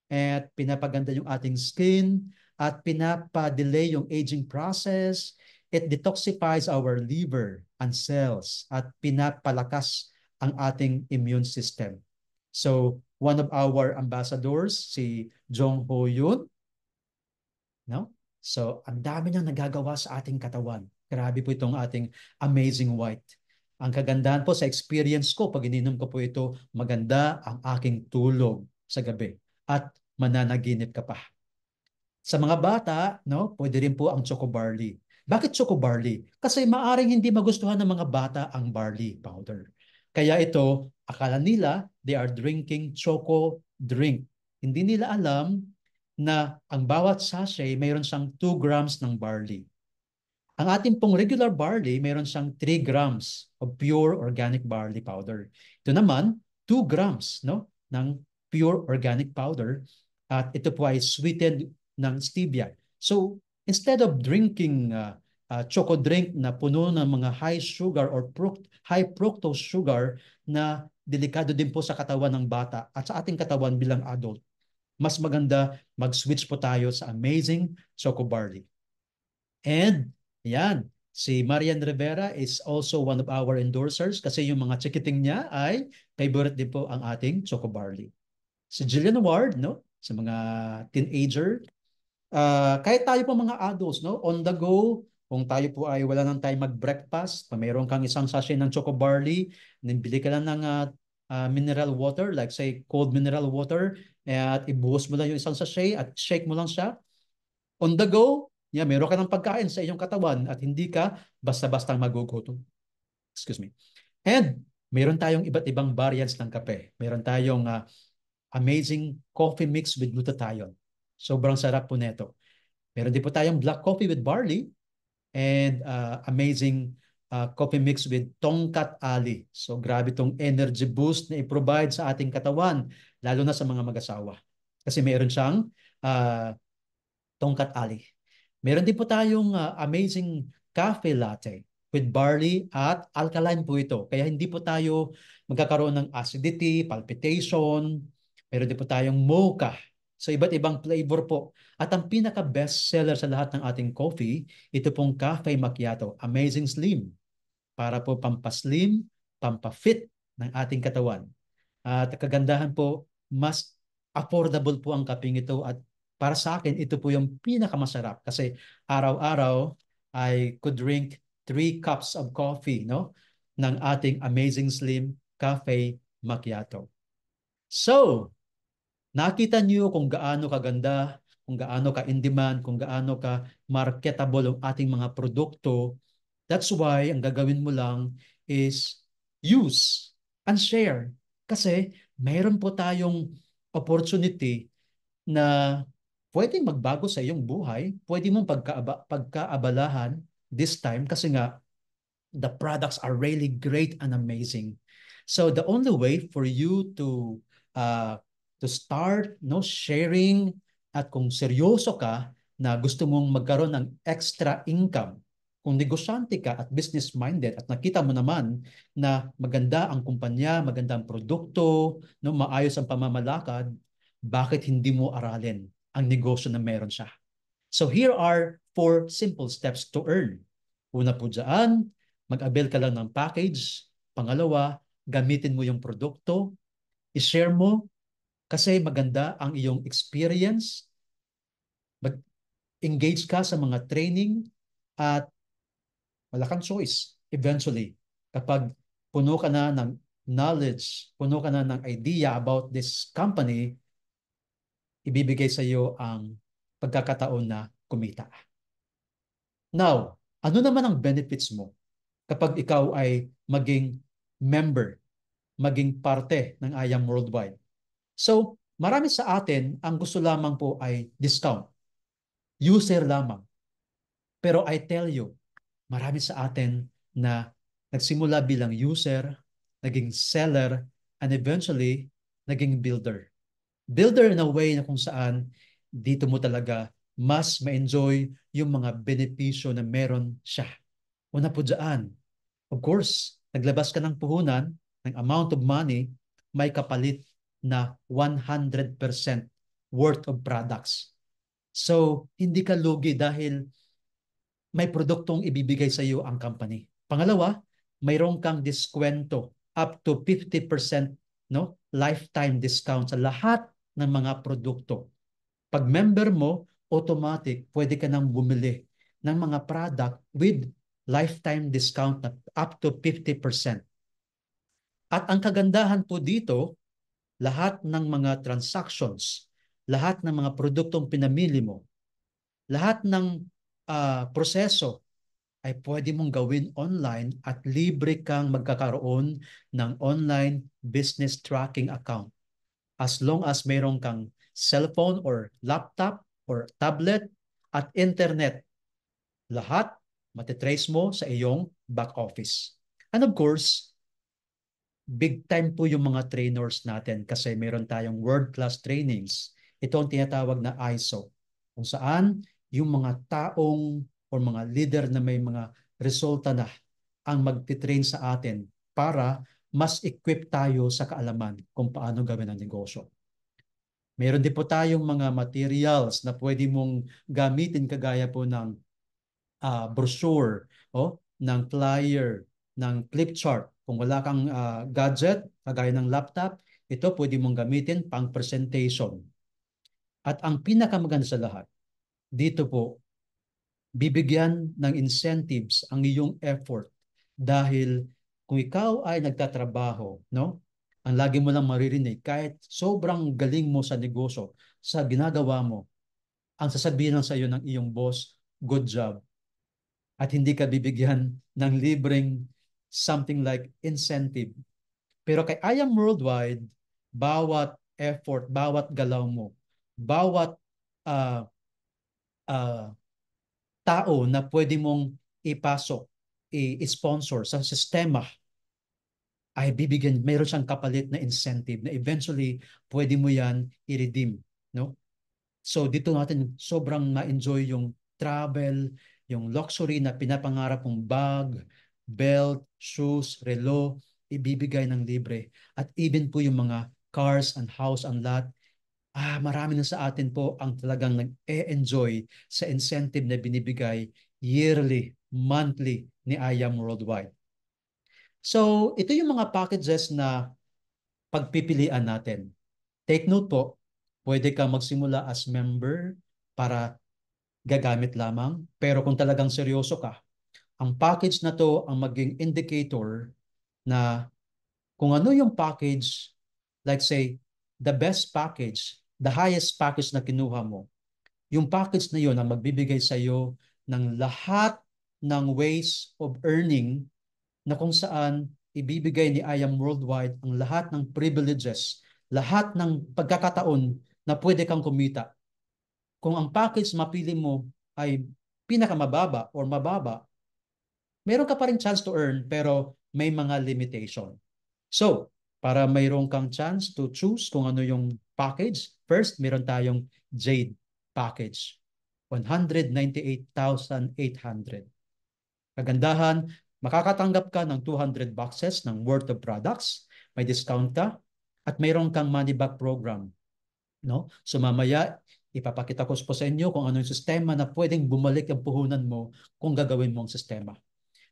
at pinapaganda yung ating skin at pinapa-delay yung aging process. It detoxifies our liver and cells at pinapalakas ang ating immune system. So, one of our ambassadors, si Jong Ho Yoon, no? So, ang dami niyang nagagawa sa ating katawan. Grabe po itong ating Amazing White. Ang kagandahan po sa experience ko, pag ininom ko po ito, maganda ang aking tulog sa gabi at mananaginip ka pa. Sa mga bata, no, pwede rin po ang choco barley. Bakit choco barley? Kasi maaring hindi magustuhan ng mga bata ang barley powder. Kaya ito, akala nila they are drinking choco drink. Hindi nila alam na ang bawat sachet mayroon siyang 2 grams ng barley. Ang ating pong regular barley, mayroon siyang 3 grams of pure organic barley powder. Ito naman, 2 grams no, ng pure organic powder at ito po ay sweetened ng stevia. So, instead of drinking choco drink na puno ng mga high sugar or high fructose sugar na delikado din po sa katawan ng bata at sa ating katawan bilang adult, mas maganda mag-switch po tayo sa Amazing Choco Barley. And yan, si Marian Rivera is also one of our endorsers kasi yung mga chikiting niya ay favorite din po ang ating Choco Barley. Si Jillian Ward, no? Sa mga teenager, kahit tayo po mga adults, no? On the go, kung tayo po ay wala nang time mag-breakfast, mayroon kang isang sachet ng Choco Barley, bili ka lang ng mineral water, like say cold mineral water, at ibuhos mo lang yung isang sachet at shake mo lang siya. On the go, meron ka ng pagkain sa iyong katawan at hindi ka basta-bastang magugutom. Excuse me. And meron tayong iba't ibang variants ng kape. Meron tayong Amazing Coffee Mix with Glutathione. Sobrang sarap po nito. Meron din po tayong Black Coffee with Barley and Amazing Coffee Mix with Tongkat Ali. So grabe itong energy boost na i-provide sa ating katawan, lalo na sa mga mag-asawa. Kasi meron siyang Tongkat Ali. Meron din po tayong Amazing cafe latte with barley at alkaline po ito. Kaya hindi po tayo magkakaroon ng acidity, palpitation, meron din po tayong mocha. So iba't ibang flavor po. At ang pinaka-best seller sa lahat ng ating coffee, ito pong Cafe Macchiato, Amazing Slim. Para po pampaslim, pampafit ng ating katawan. At kagandahan po, mas affordable po ang kaping ito at para sa akin, ito po yung pinakamasarap kasi araw-araw I could drink 3 cups of coffee, no? Ng ating Amazing Slim Cafe Macchiato. So, nakita niyo kung gaano kaganda, kung gaano ka-in-demand, kung gaano ka marketable ang ating mga produkto. That's why ang gagawin mo lang is use and share. Kasi mayroon po tayong opportunity na pwedeng magbago sa iyong buhay, pwede mong pagkaabalahan this time kasi nga the products are really great and amazing. So the only way for you uh, to start no sharing at kung seryoso ka na gusto mong magkaroon ng extra income, kung negosyante ka at business minded at nakita mo naman na maganda ang kumpanya, maganda ang produkto, no maayos ang pamamalakad, bakit hindi mo aralin ang negosyo na meron siya? So here are 4 simple steps to earn. Una po dyan, mag-avail ka lang ng package. Pangalawa, gamitin mo yung produkto. I-share mo kasi maganda ang iyong experience. Mag-engage ka sa mga training at wala kang choice eventually. Kapag puno ka na ng knowledge, puno ka na ng idea about this company, ibibigay sa iyo ang pagkakataon na kumita. Now, ano naman ang benefits mo kapag ikaw ay maging member, maging parte ng IAM Worldwide? So, marami sa atin ang gusto lamang po ay discount. User lamang. Pero I tell you, marami sa atin na nagsimula bilang user, naging seller, and eventually, naging builder. Builder in a way na kung saan dito mo talaga mas ma-enjoy yung mga benepisyo na meron siya. Una po dyan, of course, naglabas ka ng puhunan, ng amount of money, may kapalit na 100% worth of products. So, hindi ka lugi dahil may produktong ibibigay sa iyo ang company. Pangalawa, mayroon kang diskwento up to 50% no lifetime discount sa lahat ng mga produkto. Pag member mo, automatic pwede ka nang bumili ng mga product with lifetime discount na up to 50%. At ang kagandahan po dito, lahat ng mga transactions, lahat ng mga produktong pinamili mo, lahat ng proseso ay pwede mong gawin online at libre kang magkakaroon ng online business tracking account. As long as mayroon kang cellphone or laptop or tablet at internet, lahat matitrace mo sa iyong back office. And of course, big time po yung mga trainers natin kasi meron tayong world-class trainings. Ito ang tinatawag na ISO, kung saan yung mga taong o mga leader na may mga resulta na ang magtitrain sa atin para mas equip tayo sa kaalaman kung paano gawin ang negosyo. Meron din po tayong mga materials na pwede mong gamitin kagaya po ng brochure, ng flyer, ng flip chart. Kung wala kang gadget, kagaya ng laptop, ito pwede mong gamitin pang presentation. At ang pinakamaganda sa lahat, dito po, bibigyan ng incentives ang iyong effort dahil kung ikaw ay nagtatrabaho, no? Ang lagi mo lang maririnig, kahit sobrang galing mo sa negosyo, sa ginagawa mo, ang sasabihin lang sa iyo ng iyong boss, good job. At hindi ka bibigyan ng libreng something like incentive. Pero kay I Am Worldwide, bawat effort, bawat galaw mo, bawat uh, uh, tao na pwede mong ipasok, i-sponsor sa sistema, ay bibigyan, mayroon siyang kapalit na incentive na eventually pwede mo yan i-redeem. No? So dito natin sobrang na-enjoy yung travel, yung luxury na pinapangarap mong bag, belt, shoes, relo, ibibigay ng libre. At even po yung mga cars and house and lot, marami na sa atin po ang talagang nag-e-enjoy sa incentive na binibigay yearly, monthly ni IAM Worldwide. So, ito yung mga packages na pagpipilian natin. Take note po, pwede ka magsimula as member para gagamit lamang. Pero kung talagang seryoso ka, ang package na to ang maging indicator na kung ano yung package, like say, the best package, the highest package na kinuha mo, yung package na yun ang magbibigay sa iyo ng lahat ng ways of earning na kung saan ibibigay ni IAM Worldwide ang lahat ng privileges, lahat ng pagkakataon na pwede kang kumita. Kung ang package mapili mo ay pinakamababa or mababa, meron ka pa rin chance to earn pero may mga limitation. So, para mayroon kang chance to choose kung ano yung package, first, meron tayong Jade package. 198,800. Kagandahan, makakatanggap ka ng 200 boxes ng worth of products, may discount ka, at mayroon kang money back program. No? So mamaya, ipapakita ko po sa inyo kung ano yung sistema na pwedeng bumalik ang puhunan mo kung gagawin mo ang sistema.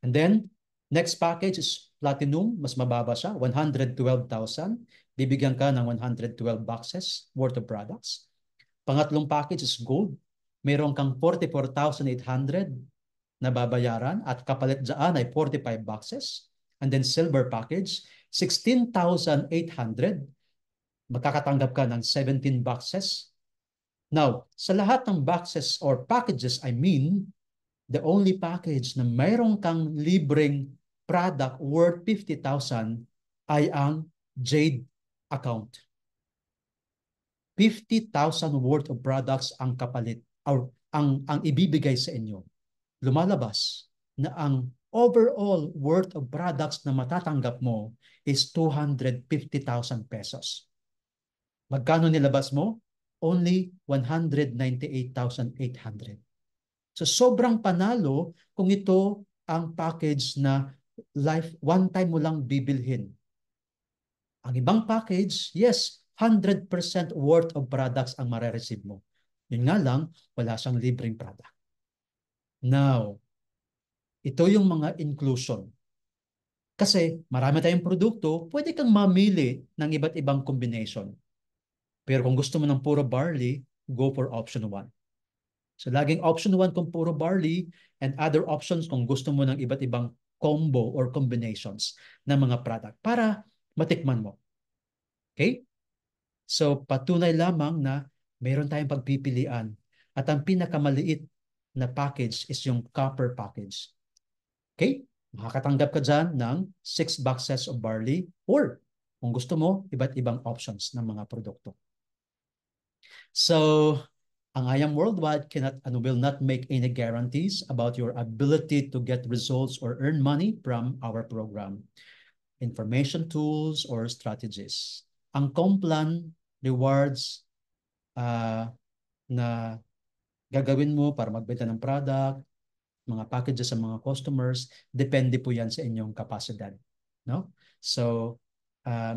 And then, next package is Platinum. Mas mababa siya, 112,000. Bibigyan ka ng 112 boxes worth of products. Pangatlong package is Gold. Meron kang 44,800 na babayaran at kapalit dyan ay 45 boxes. And then Silver package, 16,800. Makakatanggap ka ng 17 boxes. Now, sa lahat ng boxes or packages, I mean, the only package na mayroon kang libreng product worth 50,000 ay ang Jade account. 50,000 worth of products ang kapalit or ang ibibigay sa inyo. Lumalabas na ang overall worth of products na matatanggap mo is 250,000 pesos. Magkano nilabas mo? Only 198,800. So sobrang panalo kung ito ang package na one time mo lang bibilhin. Ang ibang package, yes, 100% worth of products ang marereceive mo. Yun nga lang, wala siyang libreng product. Now, ito yung mga inclusion. Kasi marami tayong produkto, pwede kang mamili ng iba't ibang combination. Pero kung gusto mo ng puro barley, go for option 1. So laging option 1 kung puro barley and other options kung gusto mo ng iba't ibang combo or combinations ng mga product para matikman mo. Okay? So patunay lamang na mayroon tayong pagpipilian at ang pinakamaliit na package is yung copper package. Okay? Makakatanggap ka dyan ng 6 boxes of barley or kung gusto mo, iba't ibang options ng mga produkto. So, ang IAM Worldwide cannot and will not make any guarantees about your ability to get results or earn money from our program, information tools, or strategies. Ang Complan rewards na gagawin mo para magbenta ng product, mga packages sa mga customers, depende po yan sa inyong kapasidad. No? So,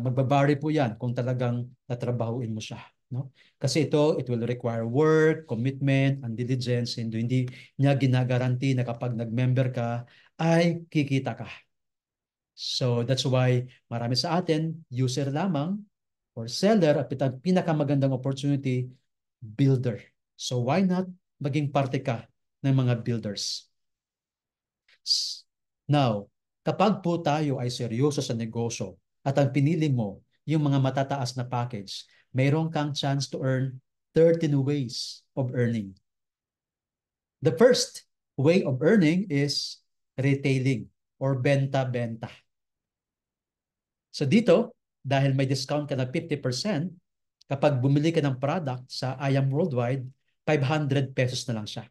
magbabari po yan kung talagang tatrabahuin mo siya. No? Kasi it will require work, commitment, and diligence. Hindi niya ginagaranti na kapag nag-member ka, ay kikita ka. So that's why marami sa atin, user lamang or seller at pinakamagandang opportunity, builder. So why not maging parte ka ng mga builders? Now, kapag po tayo ay seryoso sa negosyo at ang pinili mo yung mga matataas na package, mayroon kang chance to earn 13 ways of earning. The first way of earning is retailing or benta-benta. So dito, dahil may discount ka na 50%, kapag bumili ka ng product sa IAM Worldwide, 500 pesos na lang siya.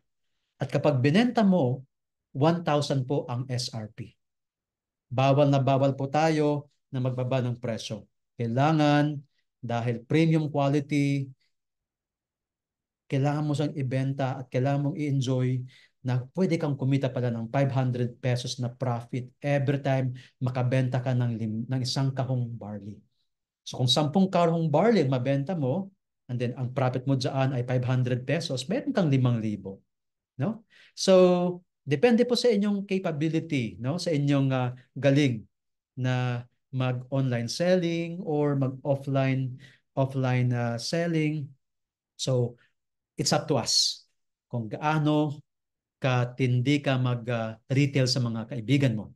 At kapag binenta mo, 1,000 po ang SRP. Bawal na bawal po tayo na magbaba ng presyo. Kailangan, dahil premium quality, kailangan mo siyang ibenta at kailangan mong i-enjoy na pwede kang kumita pala ng 500 pesos na profit every time makabenta ka ng isang kahong barley. So kung 10 kahong barley mabenta mo, and then ang profit mo dyan ay 500 pesos, meron kang 5,000. No? So, depende po sa inyong capability, no? Sa inyong galing na mag-online selling or mag-offline selling. So, it's up to us kung gaano katindi ka mag-retail sa mga kaibigan mo.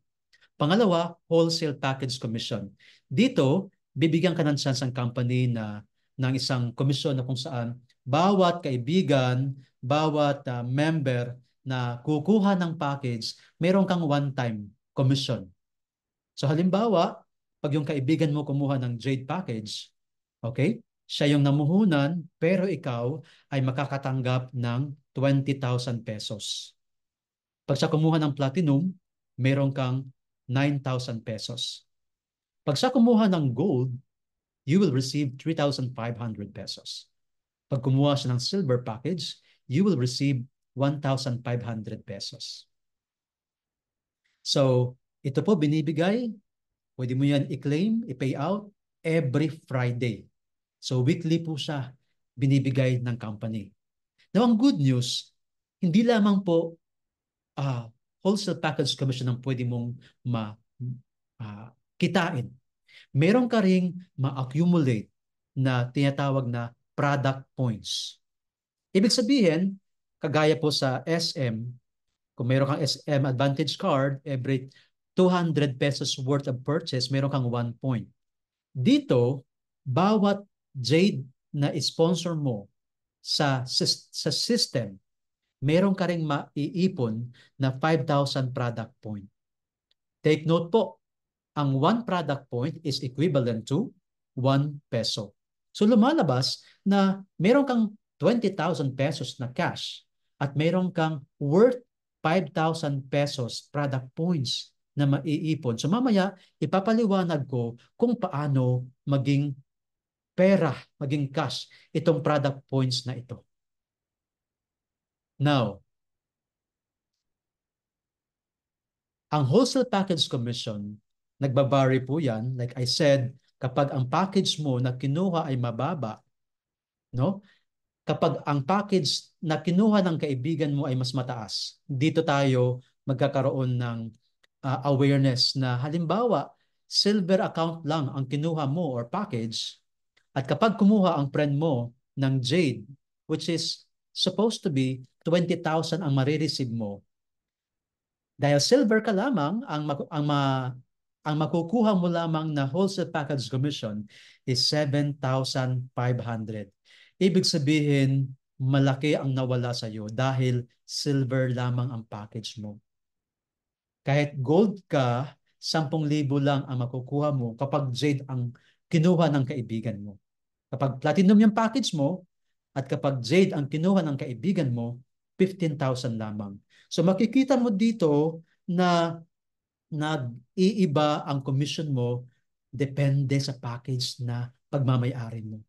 Pangalawa, wholesale package commission. Dito, bibigyan ka ng chance ang company na ng isang komisyon na kung saan bawat kaibigan, bawat member na kukuha ng package, meron kang one-time commission. So halimbawa, pag yung kaibigan mo kumuha ng Jade package, okay? Siya yung namuhunan, pero ikaw ay makakatanggap ng 20,000 pesos. Pag siya kumuha ng Platinum, meron kang 9,000 pesos. Pag siya kumuha ng Gold, you will receive 3,500 pesos. Pag kumuha siya ng Silver package, you will receive 1,500 pesos. So, ito po binibigay, pwede mo yan i-claim, i-pay out every Friday. So, weekly po siya binibigay ng company. Now, ang good news, hindi lamang po wholesale package commission ang pwede mong kitain. Meron ka ring ma-accumulate na tinatawag na product points. Ibig sabihin, kagaya po sa SM, kung meron kang SM Advantage Card, every 200 pesos worth of purchase, meron kang 1 point. Dito, bawat Jade na sponsor mo sa system, meron ka ring maiipon na 5,000 product point. Take note po, ang 1 product point is equivalent to 1 peso. So lumalabas na meron kang 20,000 pesos na cash at meron kang worth 5,000 pesos product points na maiipon. So mamaya, ipapaliwanag ko kung paano maging pera, maging cash itong product points na ito. Now, ang wholesale package commission, nagbabari po yan. Like I said, kapag ang package mo na kinuha ay mababa, no? Kapag ang package na kinuha ng kaibigan mo ay mas mataas, dito tayo magkakaroon ng awareness na halimbawa, silver account lang ang kinuha mo or package, at kapag kumuha ang friend mo ng Jade, which is supposed to be 20,000 ang marireceive mo, dahil silver ka lamang, ang makukuha mo lamang na wholesale package commission is 7,500. Ibig sabihin, malaki ang nawala sa iyo dahil silver lamang ang package mo. Kahit gold ka, 10,000 lang ang makukuha mo kapag Jade ang kinuha ng kaibigan mo. Kapag platinum yung package mo, at kapag Jade ang kinuha ng kaibigan mo, 15,000 lamang. So makikita mo dito na nag-iiba ang commission mo depende sa package na pagmamayari mo.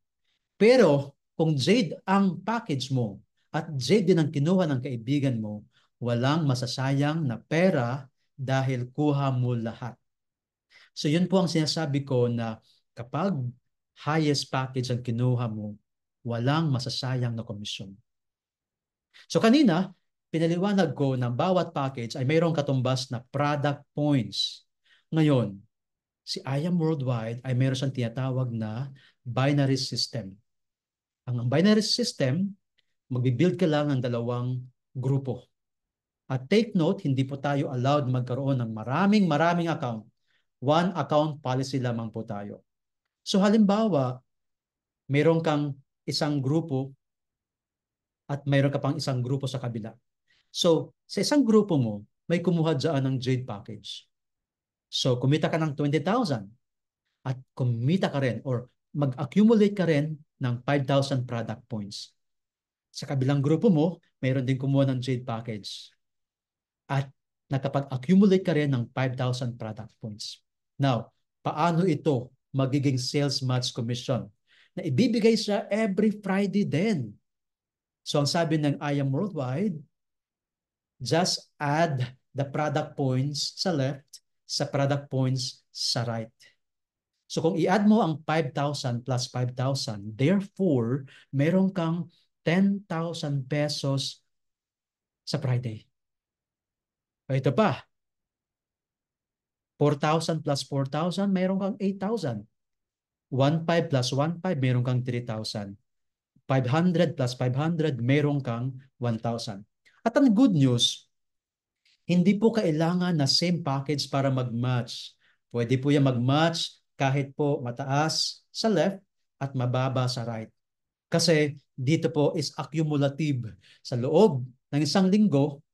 Pero kung Jade ang package mo at Jade din ang kinuha ng kaibigan mo, walang masasayang na pera dahil kuha mo lahat. So yun po ang sinasabi ko na kapag highest package ang kinuha mo, walang masasayang na komisyon. So kanina, pinaliwanag ko na bawat package ay mayroong katumbas na product points. Ngayon, si IAM Worldwide ay mayroon siyang tinatawag na binary system. Ang binary system, magbibuild ka lang ng 2 grupo. At take note, hindi po tayo allowed magkaroon ng maraming account. 1 account policy lamang po tayo. So halimbawa, mayroon kang isang grupo at mayroon ka pang isang grupo sa kabila. So, sa isang grupo mo, may kumuha dyan ng Jade package. So, kumita ka ng 20,000 at kumita ka rin or mag-accumulate ka rin ng 5,000 product points. Sa kabilang grupo mo, mayroon din kumuha ng Jade package at nakapag-accumulate ka rin ng 5,000 product points. Now, paano ito magiging sales match commission? Na ibibigay siya every Friday din. So, ang sabi ng IAM Worldwide, Just add the product points sa left sa product points sa right. So kung i-add mo ang 5,000 plus 5,000, therefore, meron kang 10,000 pesos sa Friday. O ito pa, 4,000 plus 4,000, meron kang 8,000. 1,500 plus 1,500, meron kang 3,000. 500 plus 500, meron kang 1,000. At ang good news, hindi po kailangan na same package para mag-match. Pwede po yan mag-match kahit po mataas sa left at mababa sa right. Kasi dito po is accumulative. Sa loob ng isang linggo,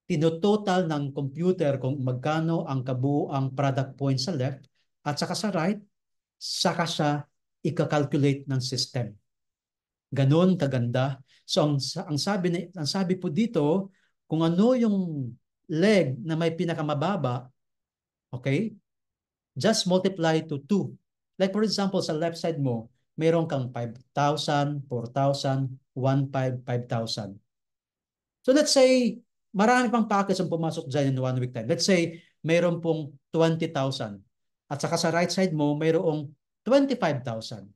tinototal ng computer kung magkano ang kabuuang product point sa left at saka sa right, saka siya ika-calculate ng system. Ganon kaganda. So ang sabi po dito, kung ano yung leg na may pinakamababa, okay? Just multiply to 2. Like for example, sa left side mo, mayroon kang 5,000, 4,000, 1,500, 5,000. So let's say, marami pang package ang pumasok dyan in 1 week time. Let's say, mayroon pong 20,000. At saka sa right side mo, mayroong 25,000.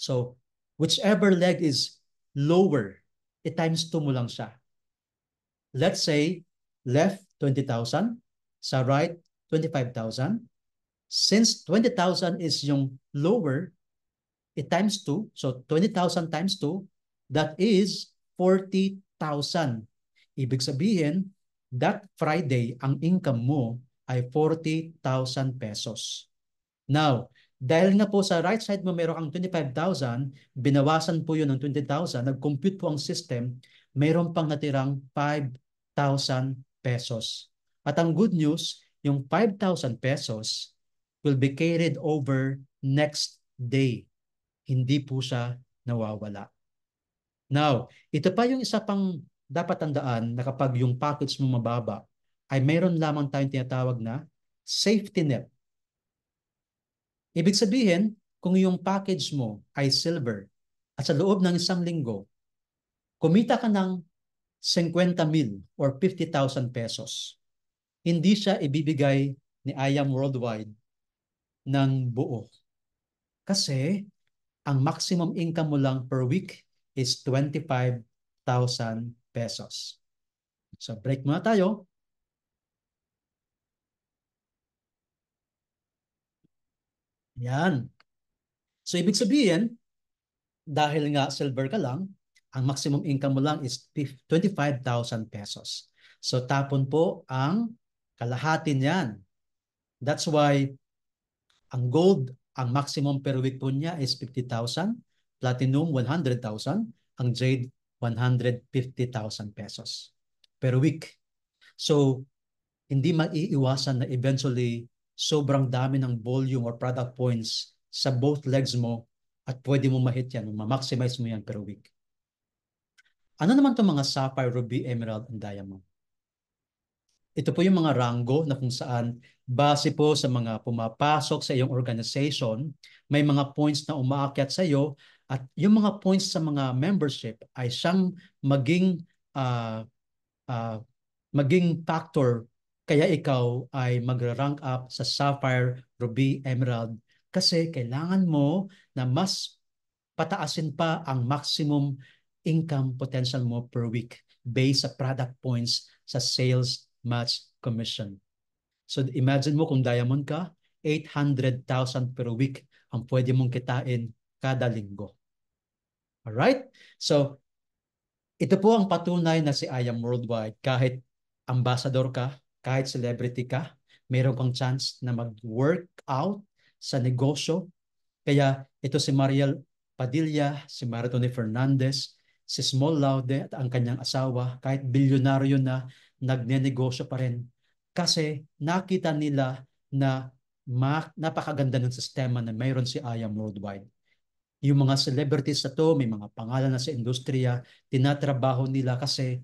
So, whichever leg is lower, times 2 mo lang siya. Let's say, left 20,000, sa right 25,000. Since 20,000 is yung lower, times 2. So 20,000 times 2, that is 40,000. Ibig sabihin, that Friday, ang income mo ay 40,000 pesos. Now, dahil nga po sa right side mo meron kang 25,000, binawasan po yun ng 20,000, nag-compute po ang system, meron pang natirang 5,000 pesos. At ang good news, yung 5,000 pesos will be carried over next day. Hindi po siya nawawala. Now, ito pa yung isa pang dapat tandaan na kapag yung package mo mababa, ay meron lamang tayong tinatawag na safety net. Ibig sabihin, kung yung package mo ay silver at sa loob ng isang linggo, kumita ka ng 50,000 or 50,000 pesos, hindi siya ibibigay ni IAM Worldwide ng buo. Kasi ang maximum income mo lang per week is 25,000 pesos. So break muna tayo. Yan. So ibig sabihin, dahil nga silver ka lang, ang maximum income mo lang is 25,000 pesos. So tapon po ang kalahati niyan. That's why ang gold, ang maximum per week po niya is 50,000, platinum 100,000, ang jade 150,000 pesos per week. So hindi maiiwasan na eventually sobrang dami ng volume or product points sa both legs mo at pwede mo ma-hit yan, ma-maximize mo yan per week. Ano naman itong mga sapphire, ruby, emerald, and diamond? Ito po yung mga rango na kung saan base po sa mga pumapasok sa iyong organization, may mga points na umaakyat sa iyo at yung mga points sa mga membership ay siyang uh, uh, maging factor kaya ikaw ay magra-rank up sa sapphire, ruby, emerald kasi kailangan mo na mas pataasin pa ang maximum income potential mo per week based sa product points sa sales match commission. So imagine mo kung diamond ka, 800,000 per week ang pwede mong kitain kada linggo. Alright? So ito po ang patunay na si IAM Worldwide. Kahit ambassador ka, kahit celebrity ka, meron kang chance na mag-work out sa negosyo. Kaya ito si Mariel Padilla, si Maritone Fernandez, si Small Laude at ang kanyang asawa, kahit bilyonaryo na, nagnenegosyo pa rin. Kasi nakita nila na napakaganda ng sistema na mayroon si IAM Worldwide. Yung mga celebrities na to, may mga pangalan na sa industriya, tinatrabaho nila kasi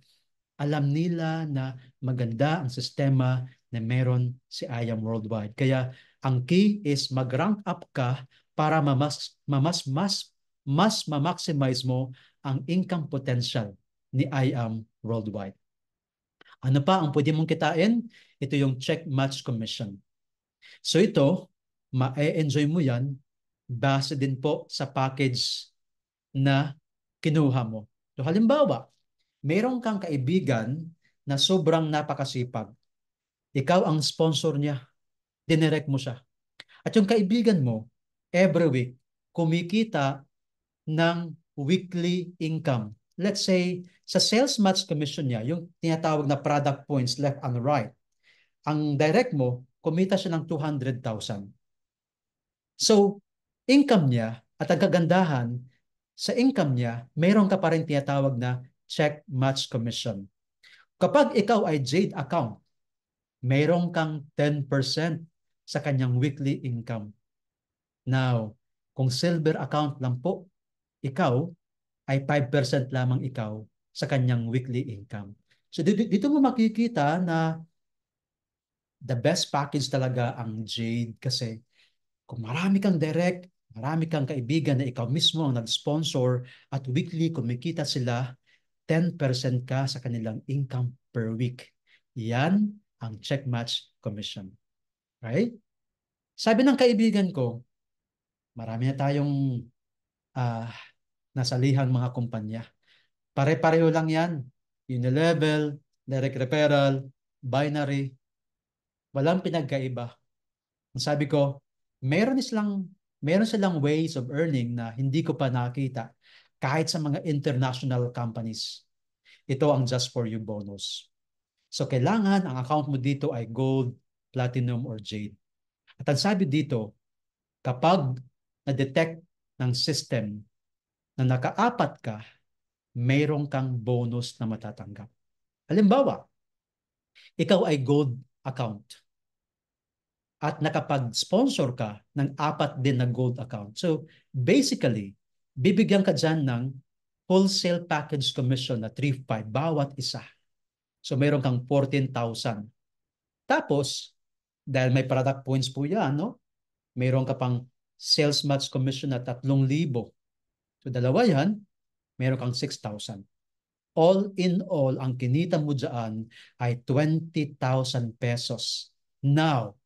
alam nila na maganda ang sistema na meron si IAM Worldwide. Kaya ang key is mag-rank up ka para mas ma-maximize mo ang income potential ni IAM Worldwide. Ano pa ang pwede mong kitain? Ito yung check match commission. So ito, ma-enjoy mo yan base din po sa package na kinuha mo. So halimbawa, mayroon kang kaibigan na sobrang napakasipag. Ikaw ang sponsor niya. Dinirect mo siya. At yung kaibigan mo, every week, kumikita ng weekly income. Let's say, sa sales match commission niya, yung tinatawag na product points left and right, ang direct mo, kumita siya ng 200,000. So, income niya at ang kagandahan, sa income niya, mayroon ka pa rin tinatawag na check match commission. Kapag ikaw ay Jade account, mayroon kang 10% sa kanyang weekly income. Now, kung silver account lang po, ikaw ay 5% lamang ikaw sa kanyang weekly income. So dito mo makikita na the best package talaga ang Jade kasi kung marami kang direct, marami kang kaibigan na ikaw mismo ang nag-sponsor at weekly kumikita sila, 10% ka sa kanilang income per week. Yan ang check match commission. Right? Sabi ng kaibigan ko, marami na tayong uh, nasalihang mga kumpanya. Pare-pareho lang yan. Unilevel, direct referral, binary, walang pinagkaiba. Ang sabi ko, meron silang ways of earning na hindi ko pa nakita kahit sa mga international companies. Ito ang just for you bonus. So kailangan ang account mo dito ay gold, platinum, or jade. At ang sabi dito, kapag na-detect ng system na nakaapat ka, mayroon kang bonus na matatanggap. Halimbawa, ikaw ay gold account at nakapag-sponsor ka ng 4 din na gold account. So basically, bibigyan ka dyan ng wholesale package commission na 3-5 bawat isa. So mayroon kang 14,000. Tapos, dahil may product points po yan, no? Mayroon ka pang sales match commission na 3,000. So dalawa yan, mayroon kang 6,000. All in all, ang kinita mo dyan ay 20,000 pesos. Now,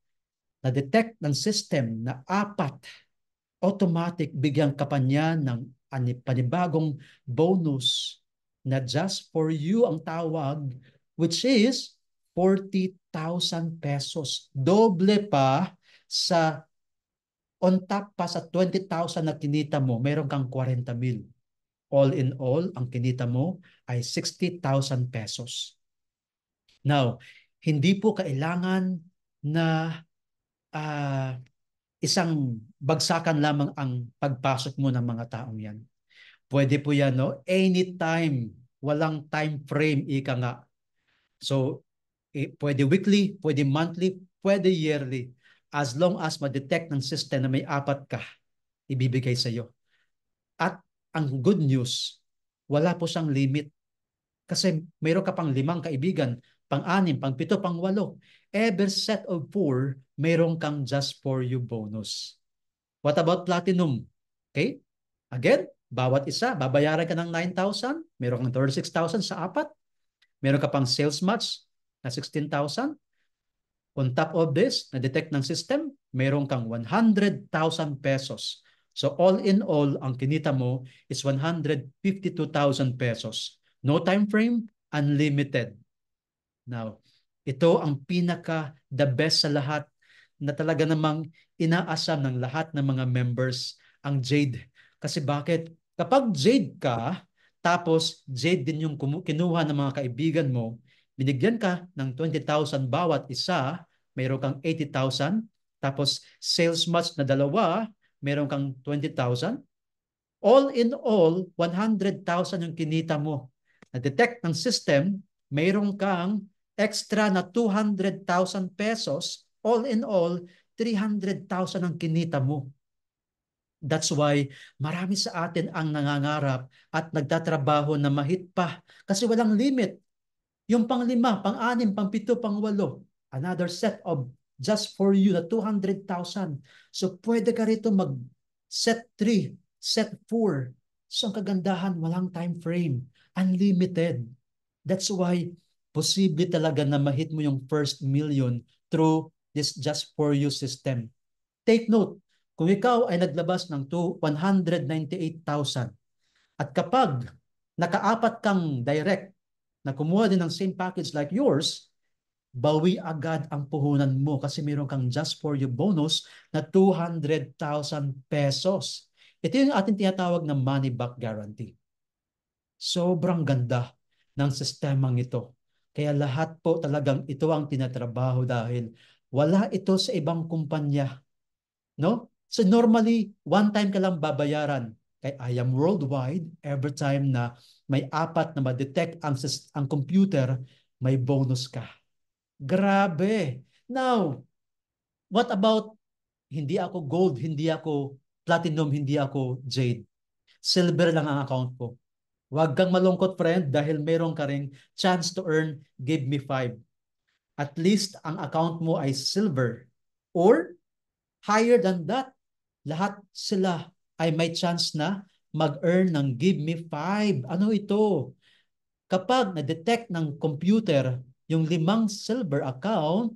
na-detect ng system na 4, automatic bigyan ka pa niya ng panibagong bonus na just for you ang tawag, which is 40,000 pesos. Doble pa sa on top pa sa 20,000 na kinita mo, meron kang 40,000. All in all, ang kinita mo ay 60,000 pesos. Now, hindi po kailangan na uh, isang bagsakan lamang ang pagpasok mo ng mga taong yan. Pwede po yan, no? Anytime. Walang time frame, ika nga. So, pwede weekly, pwede monthly, pwede yearly. As long as ma-detect ng system na may 4 ka, ibibigay sa iyo. At ang good news, wala po siyang limit. Kasi mayroon ka pang 5 kaibigan, pang-6, pang-7, pang-8. Every set of 4, mayroon kang just for you bonus. What about platinum? Okay? Again, bawat isa, babayaran ka ng 9,000, mayroon kang 36,000 sa 4, meron ka pang sales match na 16,000. On top of this, na-detect ng system, mayroon kang 100,000 pesos. So all in all, ang kinita mo is 152,000 pesos. No time frame, unlimited. Now, ito ang pinaka the best sa lahat na talaga namang inaasam ng lahat ng mga members ang Jade. Kasi bakit? Kapag Jade ka, tapos Jade din yung kinuha ng mga kaibigan mo, binigyan ka ng 20,000 bawat isa, mayroon kang 80,000, tapos sales match na 2, mayroon kang 20,000. All in all, 100,000 yung kinita mo. Na-detect ng system, mayroon kang extra na 200,000 pesos. All in all, 300,000 ang kinita mo. That's why marami sa atin ang nangangarap at nagtatrabaho na mahit pa kasi walang limit. Yung pang-5, pang-6, pang-7, pang-8, another set of just for you na 200,000. So pwede ka rito mag-set 3, set 4. So ang kagandahan, walang time frame. Unlimited. That's why posible talaga na ma-hit mo yung first million through this Just For You system. Take note, kung ikaw ay naglabas ng 198,000 at kapag nakaapat kang direct na kumuha din ng same package like yours, bawi agad ang puhunan mo kasi meron kang Just For You bonus na 200,000 pesos. Ito yung ating tinatawag na money back guarantee. Sobrang ganda ng sistemang ito. Kaya lahat po talagang ito ang tinatrabaho dahil wala ito sa ibang kumpanya. No? So normally, one time ka lang babayaran. Kay I Am Worldwide, every time na may apat na ma-detect ang computer, may bonus ka. Grabe. Now, what about hindi ako gold, hindi ako platinum, hindi ako jade. Silver lang ang account ko. Huwag kang malungkot, friend, dahil meron ka ring chance to earn Give Me 5. At least ang account mo ay silver or higher than that. Lahat sila ay may chance na mag-earn ng Give Me 5. Ano ito? Kapag na-detect ng computer yung 5 silver account,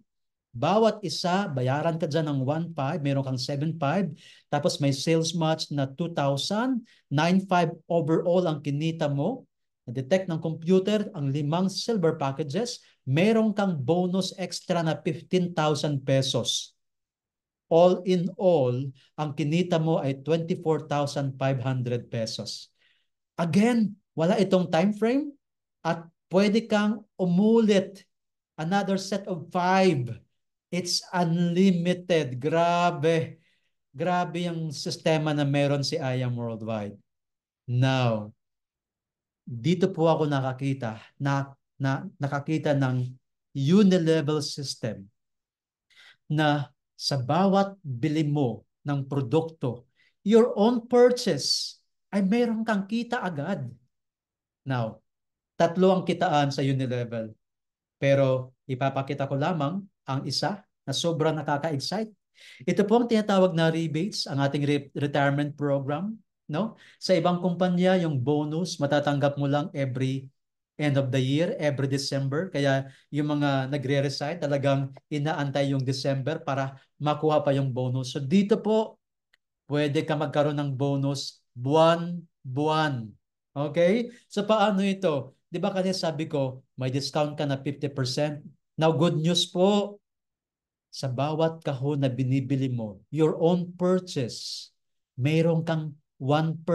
bawat isa, bayaran ka dyan ng 1,500, meron kang 7,500, tapos may sales match na 2,000, 9,500 overall ang kinita mo. Na-detect ng computer ang 5 silver packages, meron kang bonus extra na 15,000 pesos. All in all, ang kinita mo ay 24,500 pesos. Again, wala itong time frame at pwede kang umulit another set of 5. It's unlimited. Grabe. Grabe yung sistema na meron si I Am Worldwide. Now, dito po ako nakakita ng unilevel system na sa bawat bili mo ng produkto, your own purchase, ay meron kang kita agad. Now, tatlo ang kitaan sa Unilevel. Pero ipapakita ko lamang ang isa na sobrang nakaka-excite. Ito po ang tinatawag na rebates, ang ating retirement program. No? Sa ibang kumpanya, yung bonus matatanggap mo lang every end of the year, every December. Kaya yung mga nagre-resign, talagang inaantay yung December para makuha pa yung bonus. So dito po, pwede ka magkaroon ng bonus buwan-buwan. Okay? So paano ito? Di ba kanina sabi ko, may discount ka na 50%? Now, good news po, sa bawat kahon na binibili mo, your own purchase, mayroon kang 1%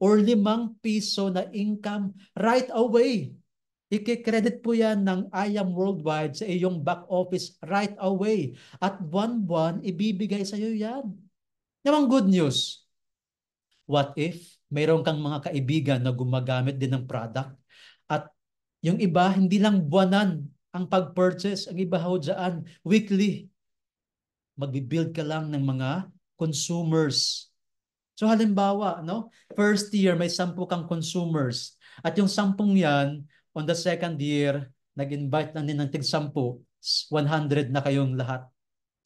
or 5 piso na income right away. Iki-credit po yan ng I Am Worldwide sa iyong back office right away. At buwan-buwan, ibibigay sa iyo yan. Namang good news. What if mayroon kang mga kaibigan na gumagamit din ng product at yung iba hindi lang buwanan ang pag-purchase, ang iba ho dyan, weekly. Magbibuild ka lang ng mga consumers. So halimbawa, no? First year may 10 kang consumers at yung 10 yan, on the second year, nag-invite lang din ng tig-10, 100 na kayong lahat.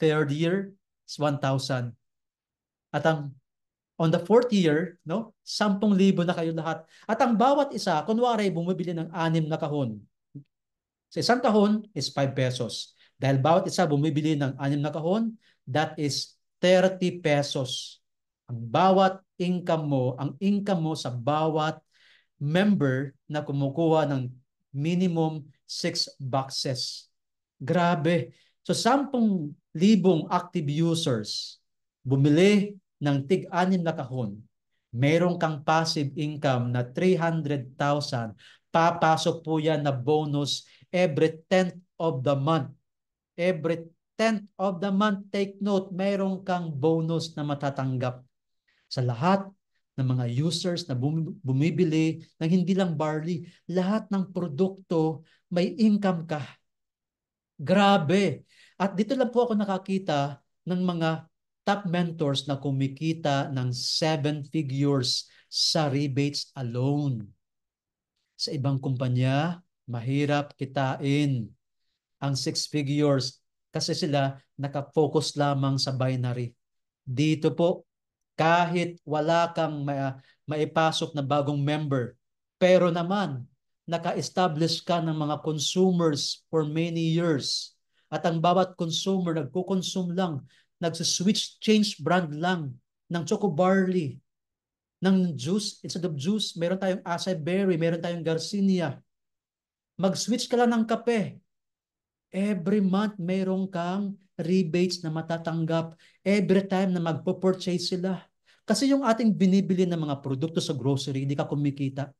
Third year, 1,000. At ang on the fourth year, no, 10,000 na kayo lahat. At ang bawat isa, kunwari, bumibili ng 6 na kahon. Sa isang kahon is 5 pesos. Dahil bawat isa bumibili ng 6 na kahon, that is 30 pesos. Ang bawat income mo, ang income mo sa bawat member na kumukuha ng minimum 6 boxes. Grabe. So 10,000 active users bumili ng tig-6 na kahon. Meron kang passive income na 300,000. Papasok po yan na bonus every 10th of the month. Every 10th of the month, take note, meron kang bonus na matatanggap sa lahat ng mga users na bumibili ng hindi lang barley, lahat ng produkto may income ka. Grabe. At dito lang po ako nakakita ng mga top mentors na kumikita ng 7 figures sa rebates alone. Sa ibang kumpanya, mahirap kitain ang 6 figures kasi sila nakafocus lamang sa binary. Dito po, kahit wala kang maipasok na bagong member, pero naman, naka-establish ka ng mga consumers for many years. At ang bawat consumer nagko-consume lang, nagsi-switch change brand lang ng Choco Barley, ng juice, instead of juice, meron tayong acai berry, meron tayong Garcinia. Mag-switch ka lang ng kape. Every month, meron kang rebates na matatanggap every time na magpo-purchase sila. Kasi yung ating binibili ng mga produkto sa grocery, hindi ka kumikita.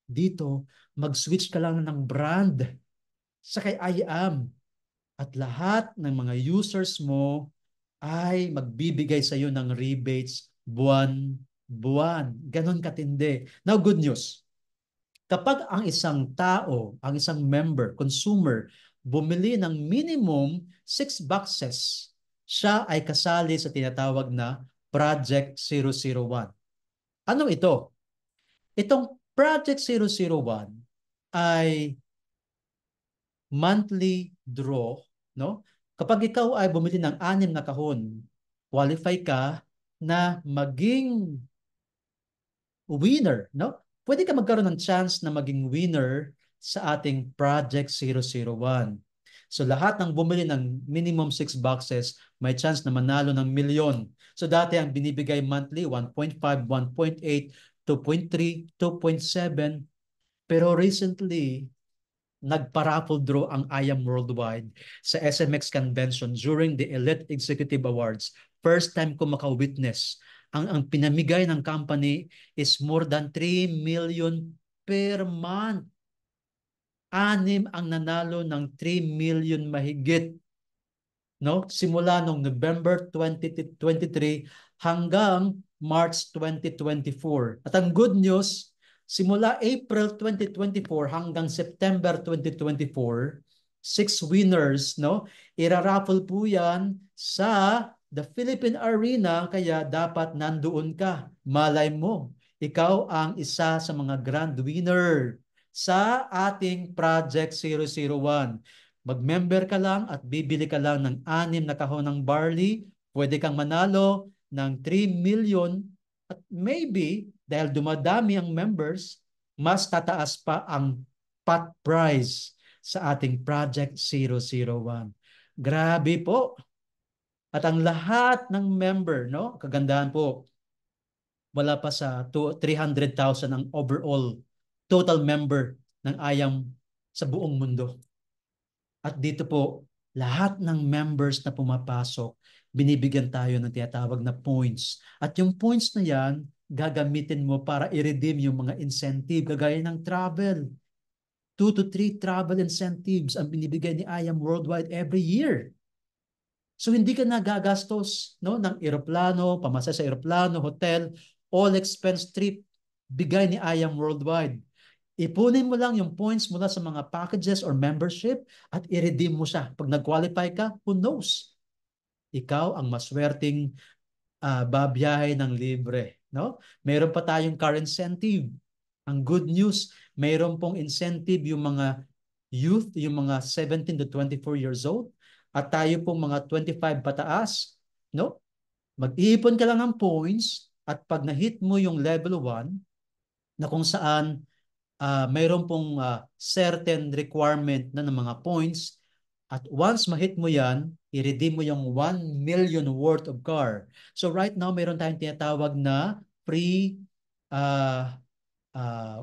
Dito, mag-switch ka lang ng brand sa kay I am. At lahat ng mga users mo ay magbibigay sa iyo ng rebates buwan-buwan. Ganon katindi. Now, good news. Kapag ang isang tao, ang isang member, consumer, bumili ng minimum 6 boxes, siya ay kasali sa tinatawag na Project 001. Ano ito? Itong Project 001 ay monthly draw, no? Kapag ikaw ay bumili ng 6 na kahon, qualify ka na maging winner, no? Pwede ka magkaroon ng chance na maging winner sa ating Project 001. So lahat ng bumili ng minimum 6 boxes, may chance na manalo ng milyon. So dati ang binibigay monthly, 1.5, 1.8, 2.3, 2.7. Pero recently, nagpa-raffle draw ang IAM Worldwide sa SMX Convention during the Elite Executive Awards. First time ko maka-witness. Ang pinamigay ng company is more than 3 million per month. 6 ang nanalo ng 3 million mahigit, no? Simula noong November 2023 hanggang March 2024. At ang good news, simula April 2024 hanggang September 2024, 6 winners, no? Iraraffle po 'yan sa the Philippine Arena, kaya dapat nandoon ka. Malay mo, ikaw ang isa sa mga grand winner sa ating Project 001. Mag-member ka lang at bibili ka lang ng 6 na kahon ng barley, pwede kang manalo ng 3 million at maybe dahil dumadami ang members, mas tataas pa ang pot prize sa ating Project 001. Grabe po. At ang lahat ng member, no? Kagandahan po, wala pa sa 300,000 ang overall total member ng IAM sa buong mundo. At dito po, lahat ng members na pumapasok, binibigyan tayo ng tinatawag na points. At yung points na yan, gagamitin mo para i-redeem yung mga incentive, kagaya ng travel. 2 to 3 travel incentives ang binibigay ni IAM Worldwide every year. So hindi ka nagagastos, no, ng eroplano, pamasahe sa eroplano, hotel, all expense trip, bigay ni IAM Worldwide. Ipunin mo lang yung points mula sa mga packages or membership at i-redeem mo siya. Pag nag-qualify ka, who knows? Ikaw ang maswerteng babiyahe ng libre. No? Meron pa tayong car incentive. Ang good news, meron pong incentive yung mga youth, yung mga 17 to 24 years old, at tayo pong mga 25 pataas. No? Mag-iipon ka lang ng points at pag na-hit mo yung level 1, na kung saan mayroon pong certain requirement na ng mga points, at once ma-hit mo yan, i-redeem mo yung 1 million worth of car. So right now, mayroon tayong tinatawag na free uh,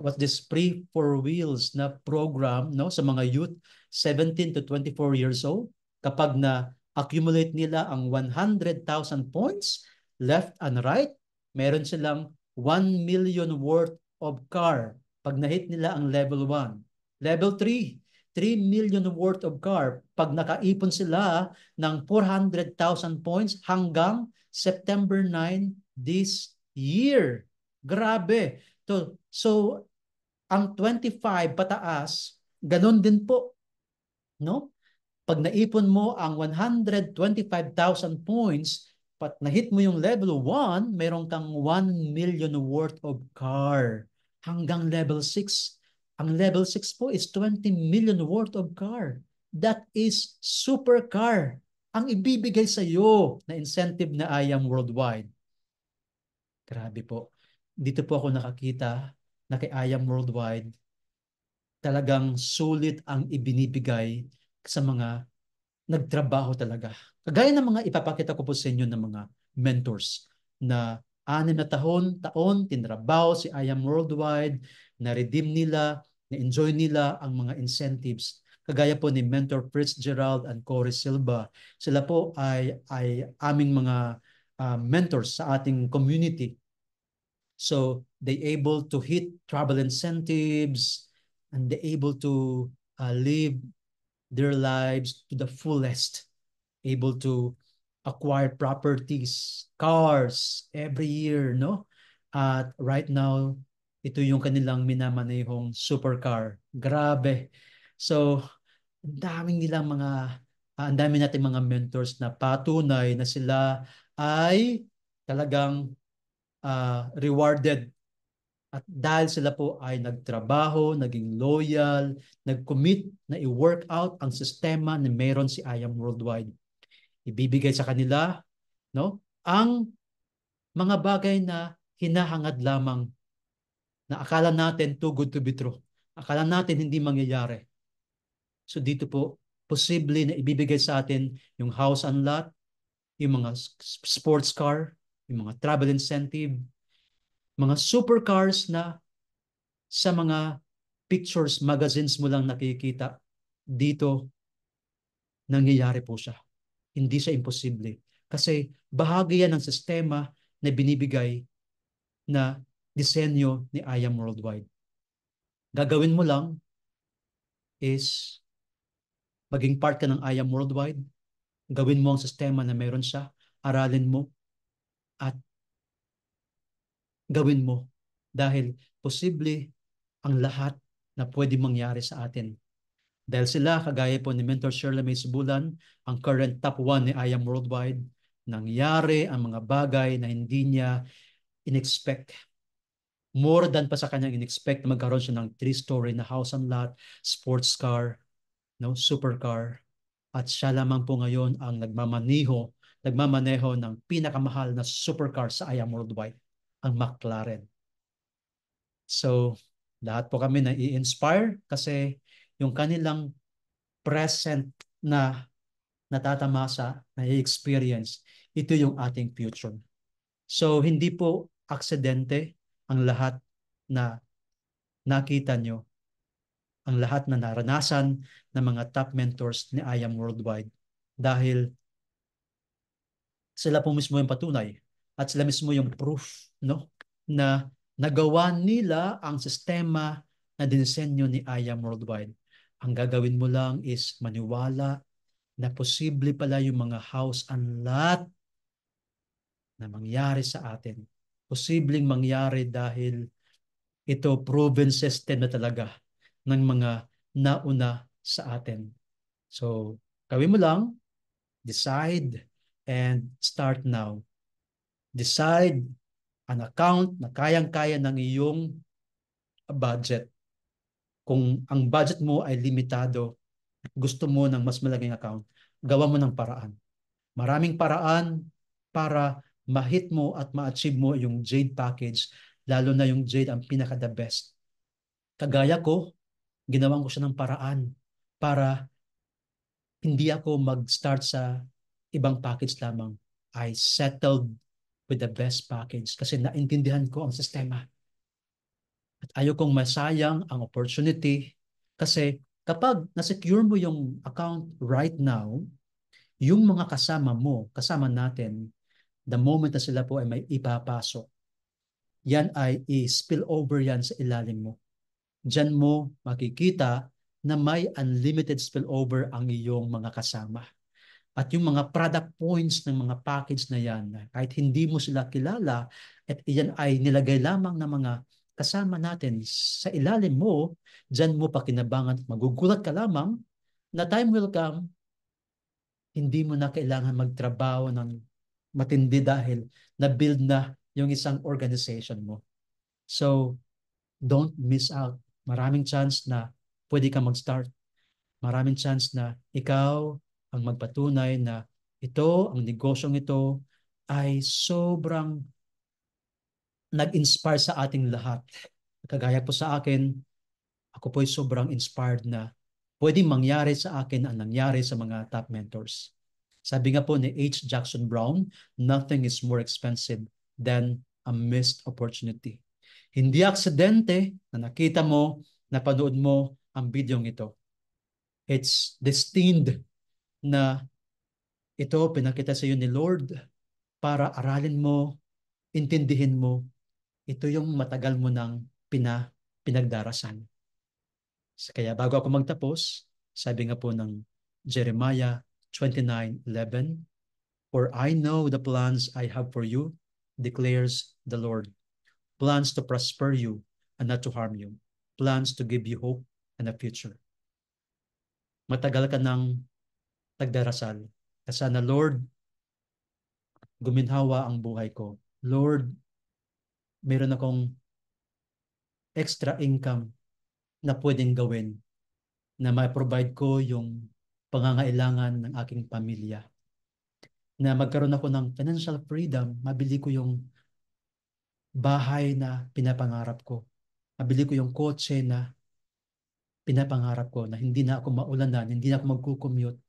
what's this, free four wheels na program, no, sa mga youth 17 to 24 years old. Kapag na accumulate nila ang 100,000 points left and right, meron silang 1 million worth of car pag na-hit nila ang level 1. Level 3, 3 million worth of car pag nakaipon sila ng 400,000 points hanggang September 9 this year. Grabe. So ang 25 pataas, ganun din po, no? Pag naipon mo ang 125,000 points, pat na-hit mo yung level 1, meron kang 1 million worth of car. Hanggang level 6. Ang level 6 po is 20 million worth of car. That is super car. Ang ibibigay sa iyo na incentive na IAM Worldwide. Grabe po. Dito po ako nakakita na kay IAM Worldwide, talagang sulit ang ibinibigay sa mga nagtrabaho talaga. Kagaya ng mga ipapakita ko po sa inyo ng mga mentors na 6 na taon tinrabaho si I Am Worldwide, na-redeem nila, na-enjoy nila ang mga incentives. Kagaya po ni Mentor Fitzgerald and Corey Silva. Sila po ay aming mga mentors sa ating community. So they able to hit travel incentives and they able to live their lives to the fullest, able to acquire properties, cars every year, no? At right now, ito yung kanilang minamanehong supercar. Grabe. So, ang dami nating mga mentors na patunay na sila ay talagang rewarded at dahil sila po ay nagtrabaho, naging loyal, nag-commit na i-work out ang sistema na meron si I Am Worldwide. Ibibigay sa kanila, no, ang mga bagay na hinahangad lamang na akala natin too good to be true. Akala natin hindi mangyayari. So dito po, posible na ibibigay sa atin yung house and lot, yung mga sports car, yung mga travel incentive, mga supercars na sa mga pictures, magazines mo lang nakikita. Dito, nangyayari po siya. Hindi siya imposible. Kasi bahagi yan ng sistema na binibigay na disenyo ni I Am Worldwide. Gagawin mo lang is maging part ka ng I Am Worldwide. Gawin mo ang sistema na meron siya. Aralin mo at gawin mo. Dahil posible ang lahat na pwede mangyari sa atin. Dahil sila, kagaya po ni Mentor Shirley May Subulan, ang current top 1 ni I Am Worldwide, nangyari ang mga bagay na hindi niya in-expect. More than pa sa kanyang in-expect na magkaroon siya ng 3-story na house and lot, sports car, no, supercar. At siya lamang po ngayon ang nagmamaneho ng pinakamahal na supercar sa I Am Worldwide, ang McLaren. So, lahat po kami na i-inspire kasi yung kanilang present na natatamasa, na i-experience, ito yung ating future. So, hindi po aksidente ang lahat na nakita nyo, ang lahat na naranasan ng mga top mentors ni I Am Worldwide. Dahil sila po mismo yung patunay at sila mismo yung proof, no, na nagawa nila ang sistema na dinisenyo ni I Am Worldwide. Ang gagawin mo lang is maniwala na posible pala yung mga house and lot na mangyari sa atin. Posibleng mangyari dahil ito proven system na talaga ng mga nauna sa atin. So, gawin mo lang, decide and start now. Decide an account na kayang-kaya ng iyong budget. Kung ang budget mo ay limitado, gusto mo ng mas malaking account, gawa mo ng paraan. Maraming paraan para ma-hit mo at ma-achieve mo yung Jade package, lalo na yung Jade ang pinaka-the best. Kagaya ko, ginawan ko siya ng paraan para hindi ako mag-start sa ibang package lamang. I settled with the best package kasi naintindihan ko ang sistema. At ayaw kong masayang ang opportunity kasi kapag na-secure mo yung account right now, yung mga kasama mo, kasama natin, the moment na sila po ay may ipapasok, yan ay i-spill over yan sa ilalim mo. Diyan mo makikita na may unlimited spillover ang iyong mga kasama. At yung mga product points ng mga package na yan, kahit hindi mo sila kilala, at iyan ay nilagay lamang ng mga kasama natin sa ilalim mo, diyan mo pakinabangan at magugulat ka lamang na time will come, hindi mo na kailangan magtrabaho ng matindi dahil na-build na yung isang organization mo. So, don't miss out. Maraming chance na pwede kang mag-start. Maraming chance na ikaw ang magpatunay na ito, ang negosyong ito ay sobrang nag-inspire sa ating lahat. Kagaya po sa akin, Ako po ay sobrang inspired na pwedeng mangyari sa akin ang nangyari sa mga top mentors. Sabi nga po ni H. Jackson Brown, nothing is more expensive than a missed opportunity. Hindi aksidente na nakita mo, napanood mo ang video ito. It's destined na ito pinakita sa iyo ni Lord para aralin mo, intindihin mo, ito yung matagal mo nang pinagdarasan. Kaya bago ako magtapos, sabi nga po ng Jeremiah 29:11, "For I know the plans I have for you, declares the Lord. Plans to prosper you and not to harm you. Plans to give you hope and a future." Matagal ka nang nagdarasal. Sana Lord, guminhawa ang buhay ko. Lord, meron akong extra income na pwedeng gawin na ma-provide ko yung pangangailangan ng aking pamilya. Na magkaroon ako ng financial freedom, mabili ko yung bahay na pinapangarap ko. Mabili ko yung kotse na pinapangarap ko na hindi na ako maulanan, hindi na ako magkukommute,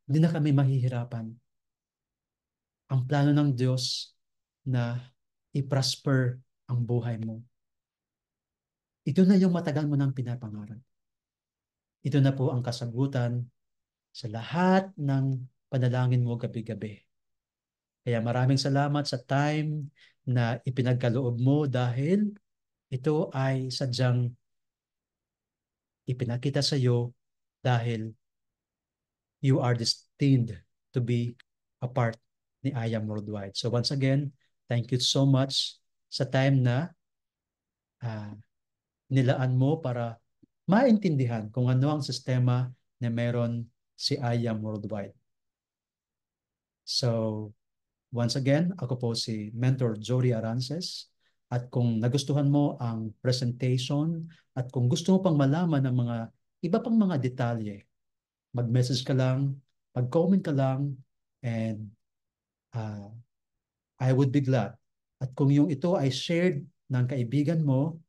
hindi na kami mahihirapan. Ang plano ng Diyos na i-prosper ang buhay mo. Ito na yung matagal mo nang pinapangarap. Ito na po ang kasagutan sa lahat ng panalangin mo gabi-gabi. Kaya maraming salamat sa time na ipinagkaloob mo dahil ito ay sadyang ipinakita sa iyo dahil you are destined to be a part ni I Am Worldwide. So once again, thank you so much sa time na uh, nilaan mo para maintindihan kung ano ang sistema na meron si I Am Worldwide. So once again, ako po si Mentor Jory Arances. At kung nagustuhan mo ang presentation at kung gusto mo pang malaman ng mga iba pang mga detalye, mag-message ka lang, mag-comment ka lang, and uh, I would be glad. At kung yung ito ay shared ng kaibigan mo,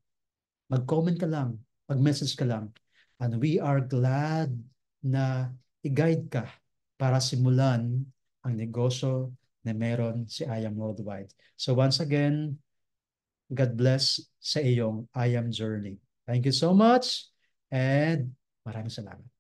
mag-comment ka lang, mag-message ka lang. And we are glad na i-guide ka para simulan ang negosyo na meron si I Am Worldwide. So once again, God bless sa iyong I Am journey. Thank you so much and maraming salamat.